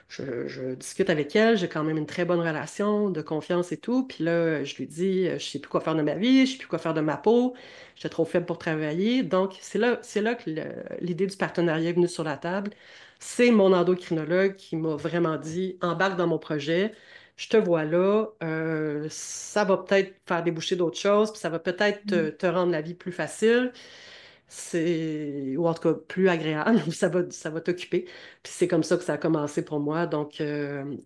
je discute avec elle, j'ai quand même une très bonne relation de confiance et tout. Puis là, je lui dis, je sais plus quoi faire de ma vie, je sais plus quoi faire de ma peau, j'étais trop faible pour travailler. Donc, c'est là que l'idée du partenariat est venue sur la table. C'est mon endocrinologue qui m'a vraiment dit, embarque dans mon projet, je te vois là, ça va peut-être faire déboucher d'autres choses, puis ça va peut-être te rendre la vie plus facile. Ou en tout cas plus agréable, ça va t'occuper. Puis c'est comme ça que ça a commencé pour moi. Donc,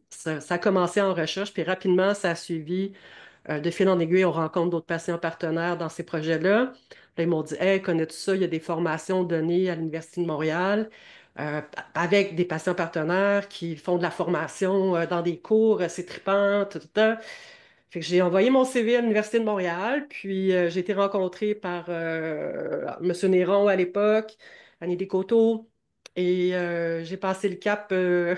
ça a commencé en recherche, puis rapidement, ça a suivi. De fil en aiguille, on rencontre d'autres patients partenaires dans ces projets-là. Là, ils m'ont dit, hey, connais-tu ça? Il y a des formations données à l'Université de Montréal avec des patients partenaires qui font de la formation dans des cours, c'est trippant, tout, tout, tout. Fait que j'ai envoyé mon CV à l'Université de Montréal, puis j'ai été rencontrée par M. Néron à l'époque, Annie Descoteaux, et j'ai passé le cap de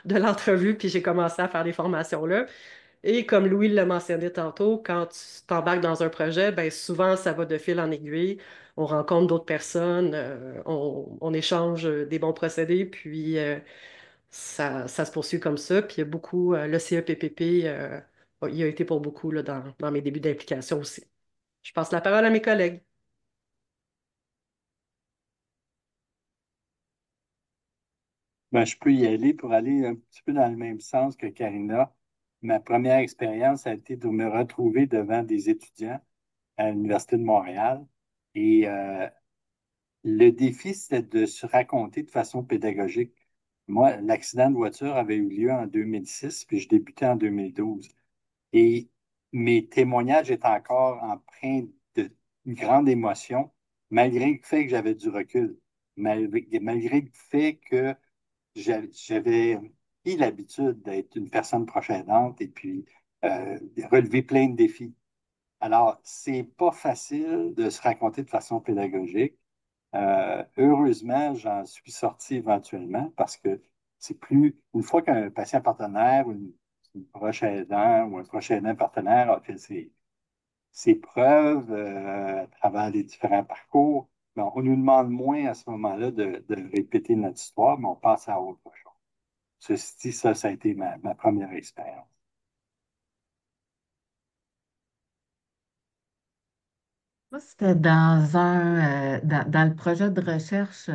l'entrevue, puis j'ai commencé à faire des formations là. Et comme Louis l'a mentionné tantôt, quand tu t'embarques dans un projet, ben souvent ça va de fil en aiguille. On rencontre d'autres personnes, on échange des bons procédés, puis ça se poursuit comme ça. Puis il y a beaucoup, le CEPPP, il a été pour beaucoup là, dans mes débuts d'implication aussi. Je passe la parole à mes collègues. Ben, je peux y aller pour aller un petit peu dans le même sens que Karina. Ma première expérience a été de me retrouver devant des étudiants à l'Université de Montréal. Et le défi, c'était de se raconter de façon pédagogique. Moi, l'accident de voiture avait eu lieu en 2006, puis je débutais en 2012. Et mes témoignages étaient encore empreints d'une grande émotion, malgré le fait que j'avais du recul, malgré le fait que j'avais pris l'habitude d'être une personne proche aidante et puis de relever plein de défis. Alors, c'est pas facile de se raconter de façon pédagogique. Heureusement, j'en suis sorti éventuellement parce que c'est plus, une fois qu'un patient partenaire ou une proche aidant ou un proche aidant partenaire a fait ses preuves à travers les différents parcours, ben, on nous demande moins à ce moment-là de répéter notre histoire, mais on passe à autre chose. Ceci dit, ça a été ma première expérience. Moi, c'était dans le projet de recherche,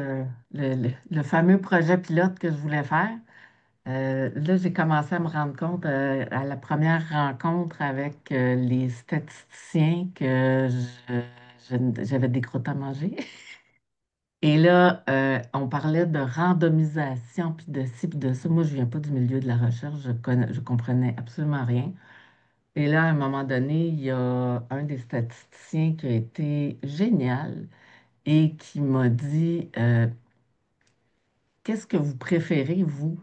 le fameux projet pilote que je voulais faire. Là, j'ai commencé à me rendre compte à la première rencontre avec les statisticiens que j'avais des croûtes à manger. Et là, on parlait de randomisation, puis de ci, puis de ça. Moi, je viens pas du milieu de la recherche, je comprenais absolument rien. Et là, à un moment donné, il y a un des statisticiens qui a été génial et qui m'a dit qu'est-ce que vous préférez, vous?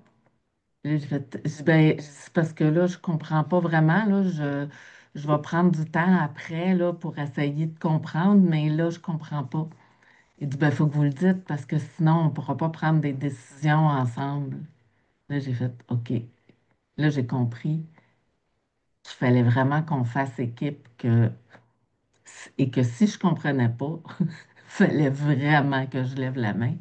Et je dis, ben, c'est parce que là, je comprends pas vraiment. Là, je vais prendre du temps après là, pour essayer de comprendre, mais là, je comprends pas. Il dit, ben, il faut que vous le dites parce que sinon, on ne pourra pas prendre des décisions ensemble. Là, j'ai fait OK. Là, j'ai compris qu'il fallait vraiment qu'on fasse équipe et que si je comprenais pas, il fallait vraiment que je lève la main.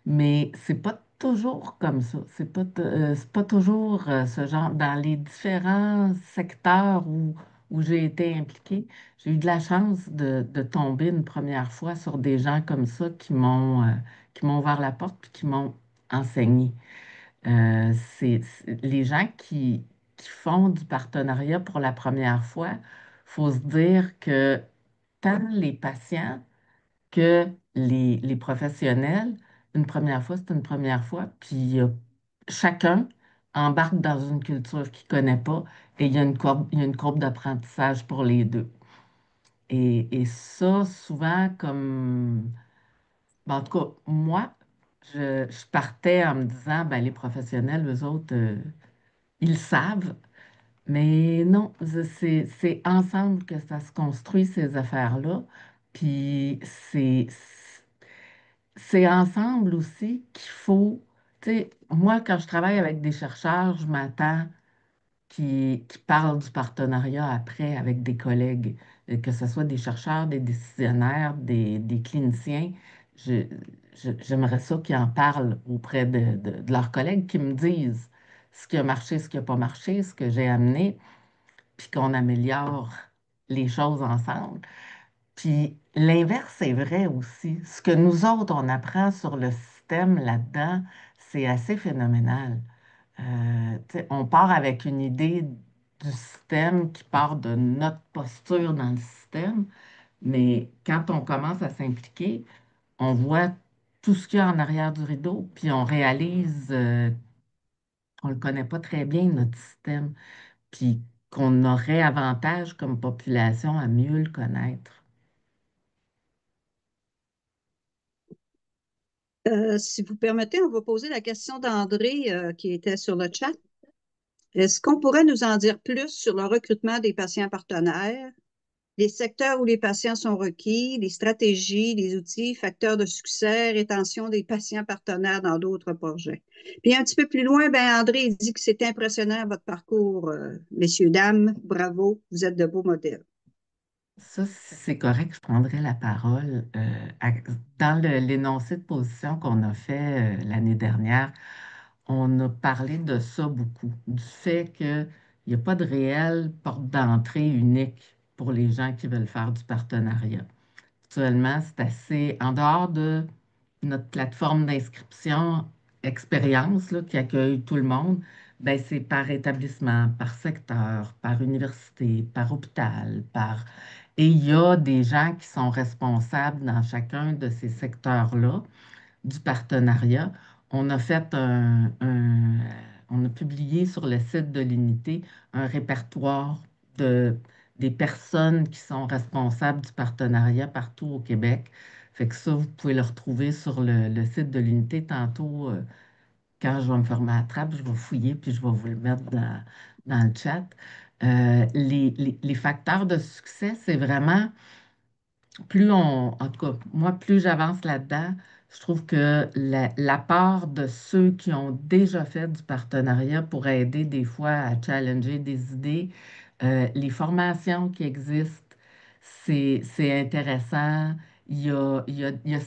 Mais c'est pas toujours comme ça. C'est pas toujours ce genre. Dans les différents secteurs où j'ai été impliquée, j'ai eu de la chance de tomber une première fois sur des gens comme ça qui m'ont ouvert la porte puis qui m'ont enseigné. Les gens qui font du partenariat pour la première fois, il faut se dire que tant les patients que les professionnels, une première fois, c'est une première fois, puis chacun embarque dans une culture qu'il ne connaît pas et il y a une courbe d'apprentissage pour les deux. Et ça, souvent, ben, en tout cas, moi, je partais en me disant, ben, les professionnels, eux autres, ils savent, Mais non, c'est ensemble que ça se construit, ces affaires-là. Puis c'est ensemble aussi qu'il faut, tu sais, moi, quand je travaille avec des chercheurs, je m'attends qui parlent du partenariat après avec des collègues, que ce soit des chercheurs, des décisionnaires, des cliniciens. Je- J'aimerais ça qu'ils en parlent auprès de leurs collègues, qui me disent ce qui a marché, ce qui n'a pas marché, ce que j'ai amené, puis qu'on améliore les choses ensemble. Puis l'inverse est vrai aussi. Ce que nous autres, on apprend sur le système là-dedans, c'est assez phénoménal. Tu sais, on part avec une idée du système qui part de notre posture dans le système, mais quand on commence à s'impliquer, on voit tout ce qu'il y a en arrière du rideau, puis on réalise qu'on ne le connaît pas très bien, notre système, puis qu'on aurait avantage comme population à mieux le connaître. Si vous permettez, on va poser la question d'André qui était sur le chat. Est-ce qu'on pourrait nous en dire plus sur le recrutement des patients partenaires, les secteurs où les patients sont requis, les stratégies, les outils, facteurs de succès, rétention des patients partenaires dans d'autres projets? Puis un petit peu plus loin, ben André il dit que c'est impressionnant votre parcours, messieurs, dames. Bravo, vous êtes de beaux modèles. Ça, si c'est correct, je prendrai la parole. Dans l'énoncé de position qu'on a fait l'année dernière, on a parlé de ça beaucoup, du fait qu'il n'y a pas de réelle porte d'entrée unique pour les gens qui veulent faire du partenariat. Actuellement, c'est assez en dehors de notre plateforme d'inscription expérience là, qui accueille tout le monde, ben, c'est par établissement, par secteur, par université, par hôpital, par... Et il y a des gens qui sont responsables dans chacun de ces secteurs-là du partenariat. On a fait on a publié sur le site de l'unité un répertoire de, des personnes qui sont responsables du partenariat partout au Québec. Fait que ça, vous pouvez le retrouver sur le site de l'unité. Tantôt, quand je vais me fermer la trappe, je vais fouiller puis je vais vous le mettre dans le chat. Les facteurs de succès, c'est vraiment en tout cas, moi, plus j'avance là-dedans, je trouve que la part de ceux qui ont déjà fait du partenariat pour aider des fois à challenger des idées, les formations qui existent, c'est intéressant. Il y a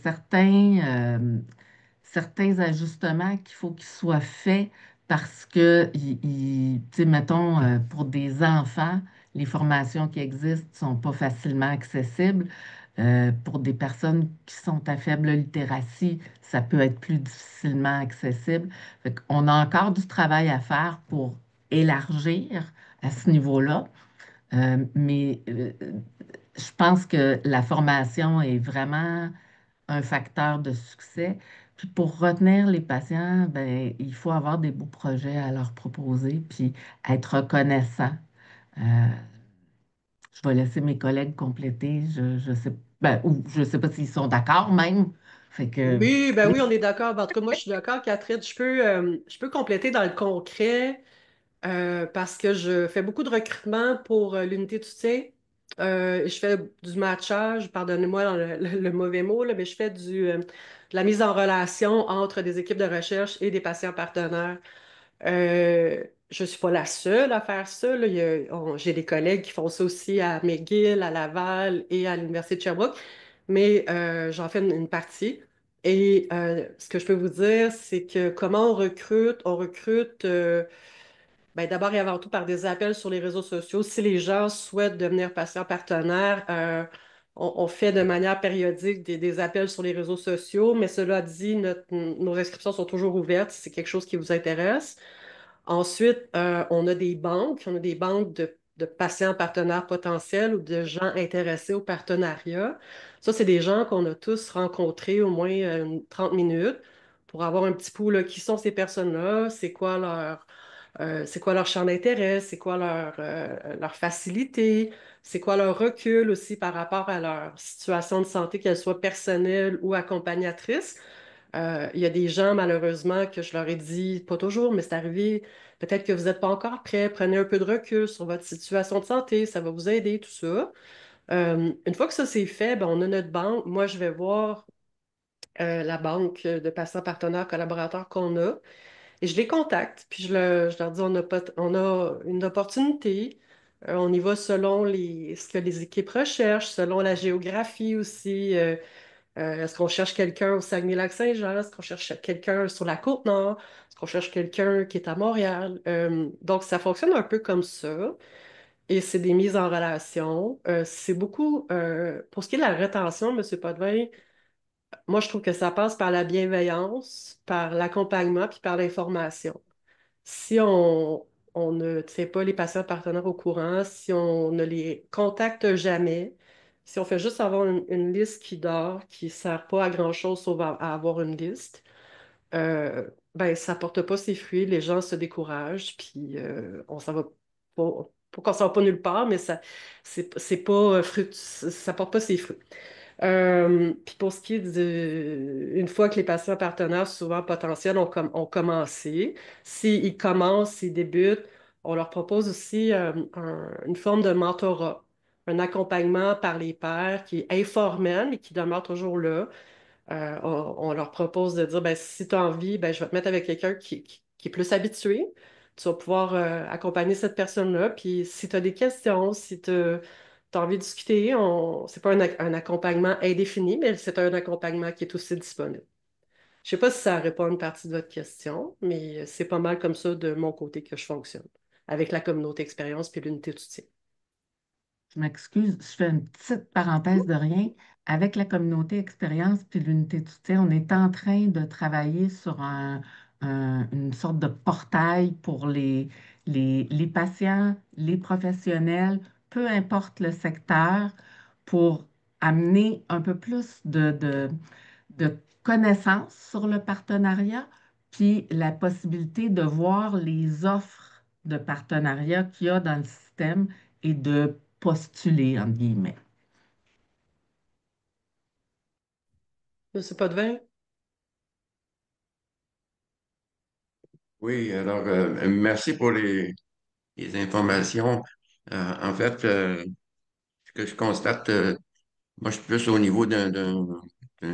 certains ajustements qu'il faut qu'ils soient faits parce que, tu sais, mettons, pour des enfants, les formations qui existent ne sont pas facilement accessibles. Pour des personnes qui sont à faible littératie, ça peut être plus difficilement accessible. Fait qu'on a encore du travail à faire pour élargir à ce niveau-là. Mais je pense que la formation est vraiment un facteur de succès. Puis pour retenir les patients, ben, il faut avoir des beaux projets à leur proposer, puis être reconnaissant. Euh, je vais laisser mes collègues compléter. Je sais, ben, ou je sais pas s'ils sont d'accord même. Fait que, Oui, ben oui, on est d'accord. Ben, en tout cas, moi, je suis d'accord, Catherine. Je peux compléter dans le concret parce que je fais beaucoup de recrutement pour l'unité de soutien. Je fais du matchage, pardonnez-moi dans le mauvais mot, là, mais je fais de la mise en relation entre des équipes de recherche et des patients partenaires. Je ne suis pas la seule à faire ça, là. J'ai des collègues qui font ça aussi à McGill, à Laval et à l'Université de Sherbrooke, mais j'en fais une partie. Et ce que je peux vous dire, c'est que comment on recrute ben, d'abord et avant tout par des appels sur les réseaux sociaux. Si les gens souhaitent devenir patients partenaires, on fait de manière périodique des appels sur les réseaux sociaux, mais cela dit, nos inscriptions sont toujours ouvertes si c'est quelque chose qui vous intéresse. Ensuite, on a des banques de patients partenaires potentiels ou de gens intéressés au partenariat. Ça, c'est des gens qu'on a tous rencontrés au moins 30 minutes pour avoir un petit pouls, là, qui sont ces personnes-là, c'est quoi leur champ d'intérêt, c'est quoi leur facilité, c'est quoi leur recul aussi par rapport à leur situation de santé, qu'elle soit personnelle ou accompagnatrice. Il y a des gens, malheureusement, que je leur ai dit, pas toujours, mais c'est arrivé, peut-être que vous n'êtes pas encore prêts, prenez un peu de recul sur votre situation de santé, ça va vous aider, tout ça. Une fois que ça c'est fait, ben, on a notre banque. Moi, je vais voir la banque de patients partenaires collaborateurs qu'on a et je les contacte. Puis je leur dis, on a une opportunité. On y va selon ce que les équipes recherchent, selon la géographie aussi. Est-ce qu'on cherche quelqu'un au Saguenay-Lac-Saint-Jean? Est-ce qu'on cherche quelqu'un sur la Côte-Nord? Est-ce qu'on cherche quelqu'un qui est à Montréal? Donc, ça fonctionne un peu comme ça. Et c'est des mises en relation. C'est beaucoup, pour ce qui est de la rétention, M. Potvin, moi, je trouve que ça passe par la bienveillance, par l'accompagnement, puis par l'information. Si on ne tient pas les patients partenaires au courant, si on ne les contacte jamais, si on fait juste avoir une liste qui dort, qui ne sert pas à grand-chose sauf à avoir une liste, ben, ça ne porte pas ses fruits, les gens se découragent, puis on s'en va pas qu'on s'en va pas nulle part, mais c'est pas ça porte pas ses fruits. Puis pour ce qui est une fois que les patients partenaires, souvent potentiels, ont commencé, s'ils commencent, s'ils débutent, on leur propose aussi une forme de mentorat, un accompagnement par les pairs qui est informel mais qui demeure toujours là. On leur propose de dire, ben, si tu as envie, ben, je vais te mettre avec quelqu'un qui est plus habitué. Tu vas pouvoir accompagner cette personne-là. Puis si tu as des questions, si tu as envie de discuter, c'est pas un accompagnement indéfini, mais c'est un accompagnement qui est aussi disponible. Je sais pas si ça répond à une partie de votre question, mais c'est pas mal comme ça de mon côté que je fonctionne, avec la communauté expérience puis l'unité de soutien. Je m'excuse, je fais une petite parenthèse de rien. Avec la communauté expérience puis l'unité de soutien, on est en train de travailler sur une sorte de portail pour les patients, les professionnels, peu importe le secteur, pour amener un peu plus de connaissances sur le partenariat, puis la possibilité de voir les offres de partenariat qu'il y a dans le système et de postuler, entre guillemets. C'est pas de vin? Oui, alors merci pour les informations. En fait, ce que je constate, moi je suis plus au niveau d'un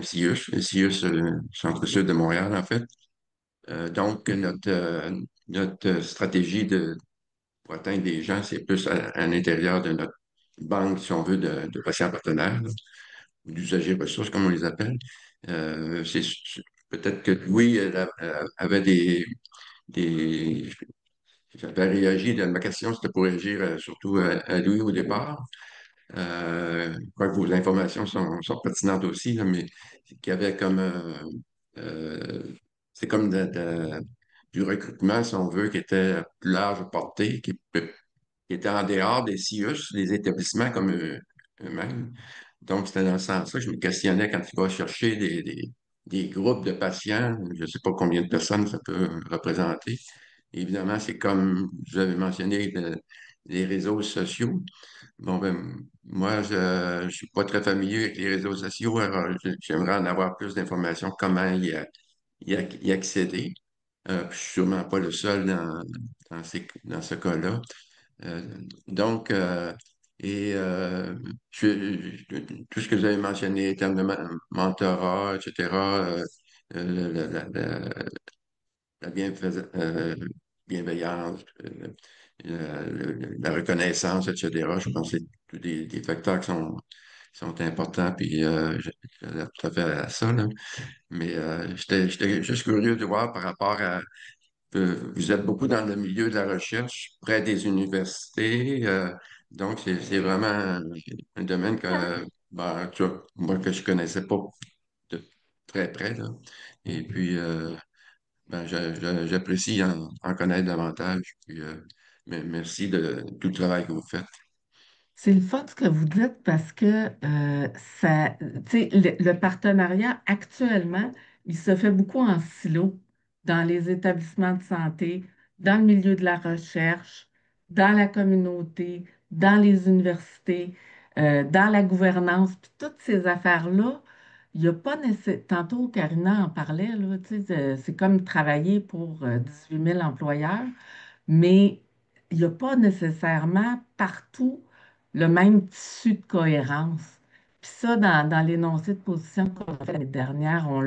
CIUS, le CIUS Centre-Sud de Montréal, en fait. Donc, notre stratégie pour atteindre des gens, c'est plus à l'intérieur de notre banque, si on veut, de patients partenaires, là, ou d'usagers ressources, comme on les appelle. Peut-être que Louis avait des j'avais réagi, ma question, c'était pour réagir surtout à Louis au départ. Je crois que vos informations sont pertinentes aussi, là, mais qu'il y avait comme euh, c'est comme du recrutement, si on veut, qui était à plus large portée, qui était en dehors des CIUS, des établissements comme eux-mêmes. Donc, c'était dans ce sens-là que je me questionnais quand tu vas chercher des groupes de patients, je ne sais pas combien de personnes ça peut représenter. Évidemment, c'est comme vous avez mentionné les réseaux sociaux. Bon, ben, moi, je ne suis pas très familier avec les réseaux sociaux, alors j'aimerais en avoir plus d'informations, comment y accéder. Puis je suis sûrement pas le seul dans ce cas-là. Euh, donc, et tout ce que vous avez mentionné, en termes de mentorat, etc., euh, la, la- la- la bienveillance, la reconnaissance, etc. Je pense que c'est tous des facteurs qui sont importants, puis j'adhère tout à fait à ça, là. Mais j'étais juste curieux de voir par rapport à vous êtes beaucoup dans le milieu de la recherche, près des universités, donc c'est vraiment un domaine que, ben, tu vois, moi que je connaissais pas de très près, là. Et puis, ben, j'apprécie en connaître davantage. Puis, merci de tout le travail que vous faites. C'est le fun ce que vous dites parce que tu sais, le partenariat actuellement, il se fait beaucoup en silo dans les établissements de santé, dans le milieu de la recherche, dans la communauté, dans les universités, dans la gouvernance, puis toutes ces affaires-là, il n'y a pas nécessairement. Tantôt, Karina en parlait, là, tu sais, c'est comme travailler pour 18 000 employeurs, mais il n'y a pas nécessairement partout le même tissu de cohérence. Puis ça, dans l'énoncé de position qu'on a fait l'année dernière, on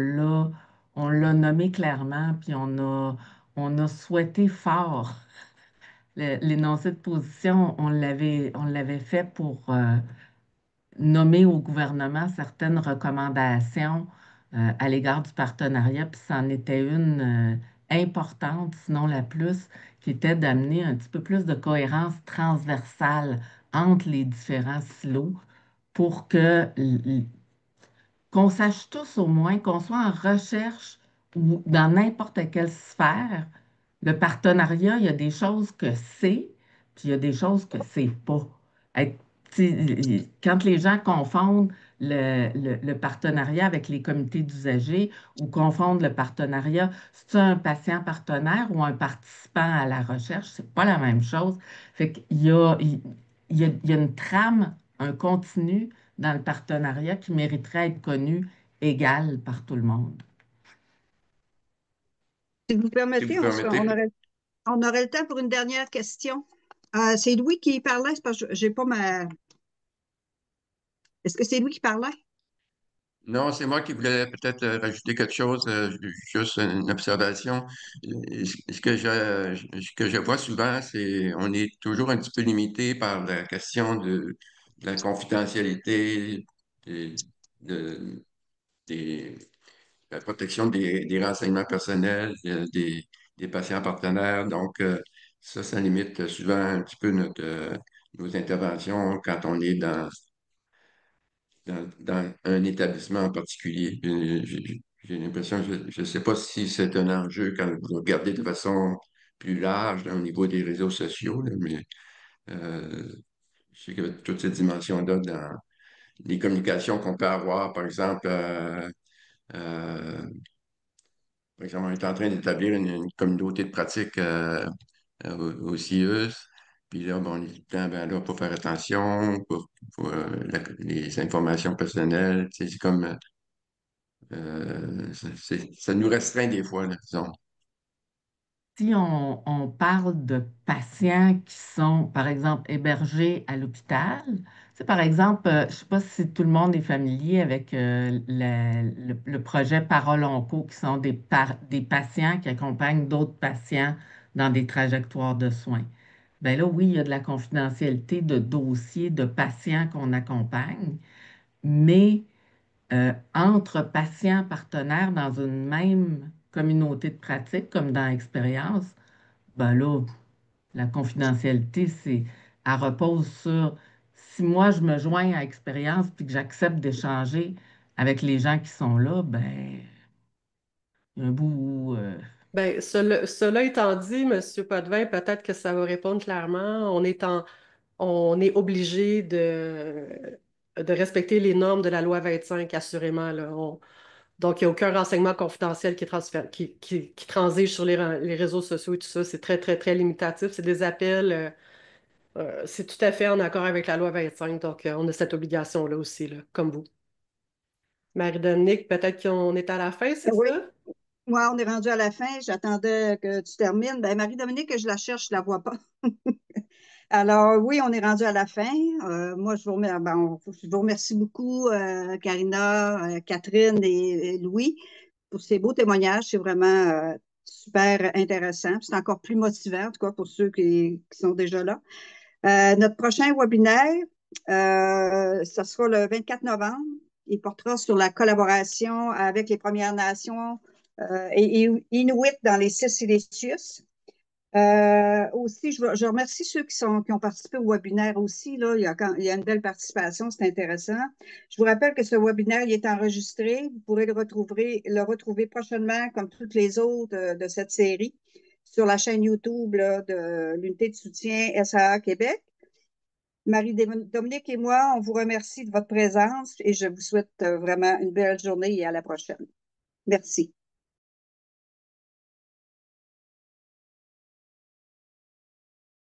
l'a nommé clairement, puis on a souhaité fort. L'énoncé de position, on l'avait fait pour nommer au gouvernement certaines recommandations à l'égard du partenariat, puis c'en était une importante, sinon la plus, qui était d'amener un petit peu plus de cohérence transversale entre les différents silos pour qu'on sache tous au moins, qu'on soit en recherche ou dans n'importe quelle sphère, le partenariat, il y a des choses que c'est, puis il y a des choses que c'est pas. Être- Quand les gens confondent le partenariat avec les comités d'usagers ou confondent le partenariat, c'est un patient partenaire ou un participant à la recherche, c'est pas la même chose. Fait qu'il y a, il y a une trame, un continu dans le partenariat qui mériterait à être connu égal par tout le monde. Si vous Si vous permettez, permettez. on aurait le temps pour une dernière question. C'est Louis qui parlait, c'est parce que j'ai pas ma. Est-ce que c'est lui qui parlait? Non, c'est moi qui voulais peut-être rajouter quelque chose, juste une observation. Ce que je vois souvent, c'est on est toujours un petit peu limité par la question de la confidentialité, et de, des- la protection des renseignements personnels des patients partenaires. Donc, ça limite souvent un petit peu nos interventions quand on est dans un établissement en particulier. J'ai l'impression, je ne sais pas si c'est un enjeu quand vous regardez de façon plus large au niveau des réseaux sociaux, là, mais euh, je sais que toute cette dimension-là dans les communications qu'on peut avoir, euh, par exemple, on est en train d'établir une communauté de pratique au CIUS. Puis là, bon, on est tout le temps, ben là, pour faire attention, les informations personnelles, tu sais, c'est comme ça nous restreint des fois, là, disons. Si on parle de patients qui sont, par exemple, hébergés à l'hôpital, c'est par exemple, je ne sais pas si tout le monde est familier avec le projet Parole Onco, qui sont des patients qui accompagnent d'autres patients dans des trajectoires de soins. Ben là, oui, il y a de la confidentialité de dossiers de patients qu'on accompagne, mais entre patients partenaires dans une même communauté de pratique, comme dans Expérience, ben là, la confidentialité, elle repose sur si moi je me joins à Expérience puis que j'accepte d'échanger avec les gens qui sont là, ben, il y a un bout où, Ben, cela étant dit, Monsieur Potvin, peut-être que ça va répondre clairement. On est obligé de respecter les normes de la loi 25, assurément, là. Donc, il n'y a aucun renseignement confidentiel qui transige sur les réseaux sociaux et tout ça. C'est très, très, très limitatif. C'est des appels. C'est tout à fait en accord avec la loi 25. Donc, on a cette obligation-là aussi, là, comme vous. Marie-Dominique, peut-être qu'on est à la fin, c'est Oui, ça? moi, on est rendu à la fin. J'attendais que tu termines. Ben, Marie-Dominique, je la cherche, je la vois pas. Alors, oui, on est rendu à la fin. Moi, je vous remercie beaucoup, Karina, Catherine et Louis, pour ces beaux témoignages. C'est vraiment super intéressant. C'est encore plus motivant, en tout cas, pour ceux qui sont déjà là. Notre prochain webinaire, ce sera le 24 novembre. Il portera sur la collaboration avec les Premières Nations et Inuit dans les 6 Silicius. Aussi, je remercie ceux qui ont participé au webinaire aussi. Là, il y a une belle participation, c'est intéressant. Je vous rappelle que ce webinaire il est enregistré. Vous pourrez le retrouver prochainement, comme toutes les autres de cette série, sur la chaîne YouTube là, de l'unité de soutien SAA Québec. Marie-Dominique et moi, on vous remercie de votre présence et je vous souhaite vraiment une belle journée et à la prochaine. Merci.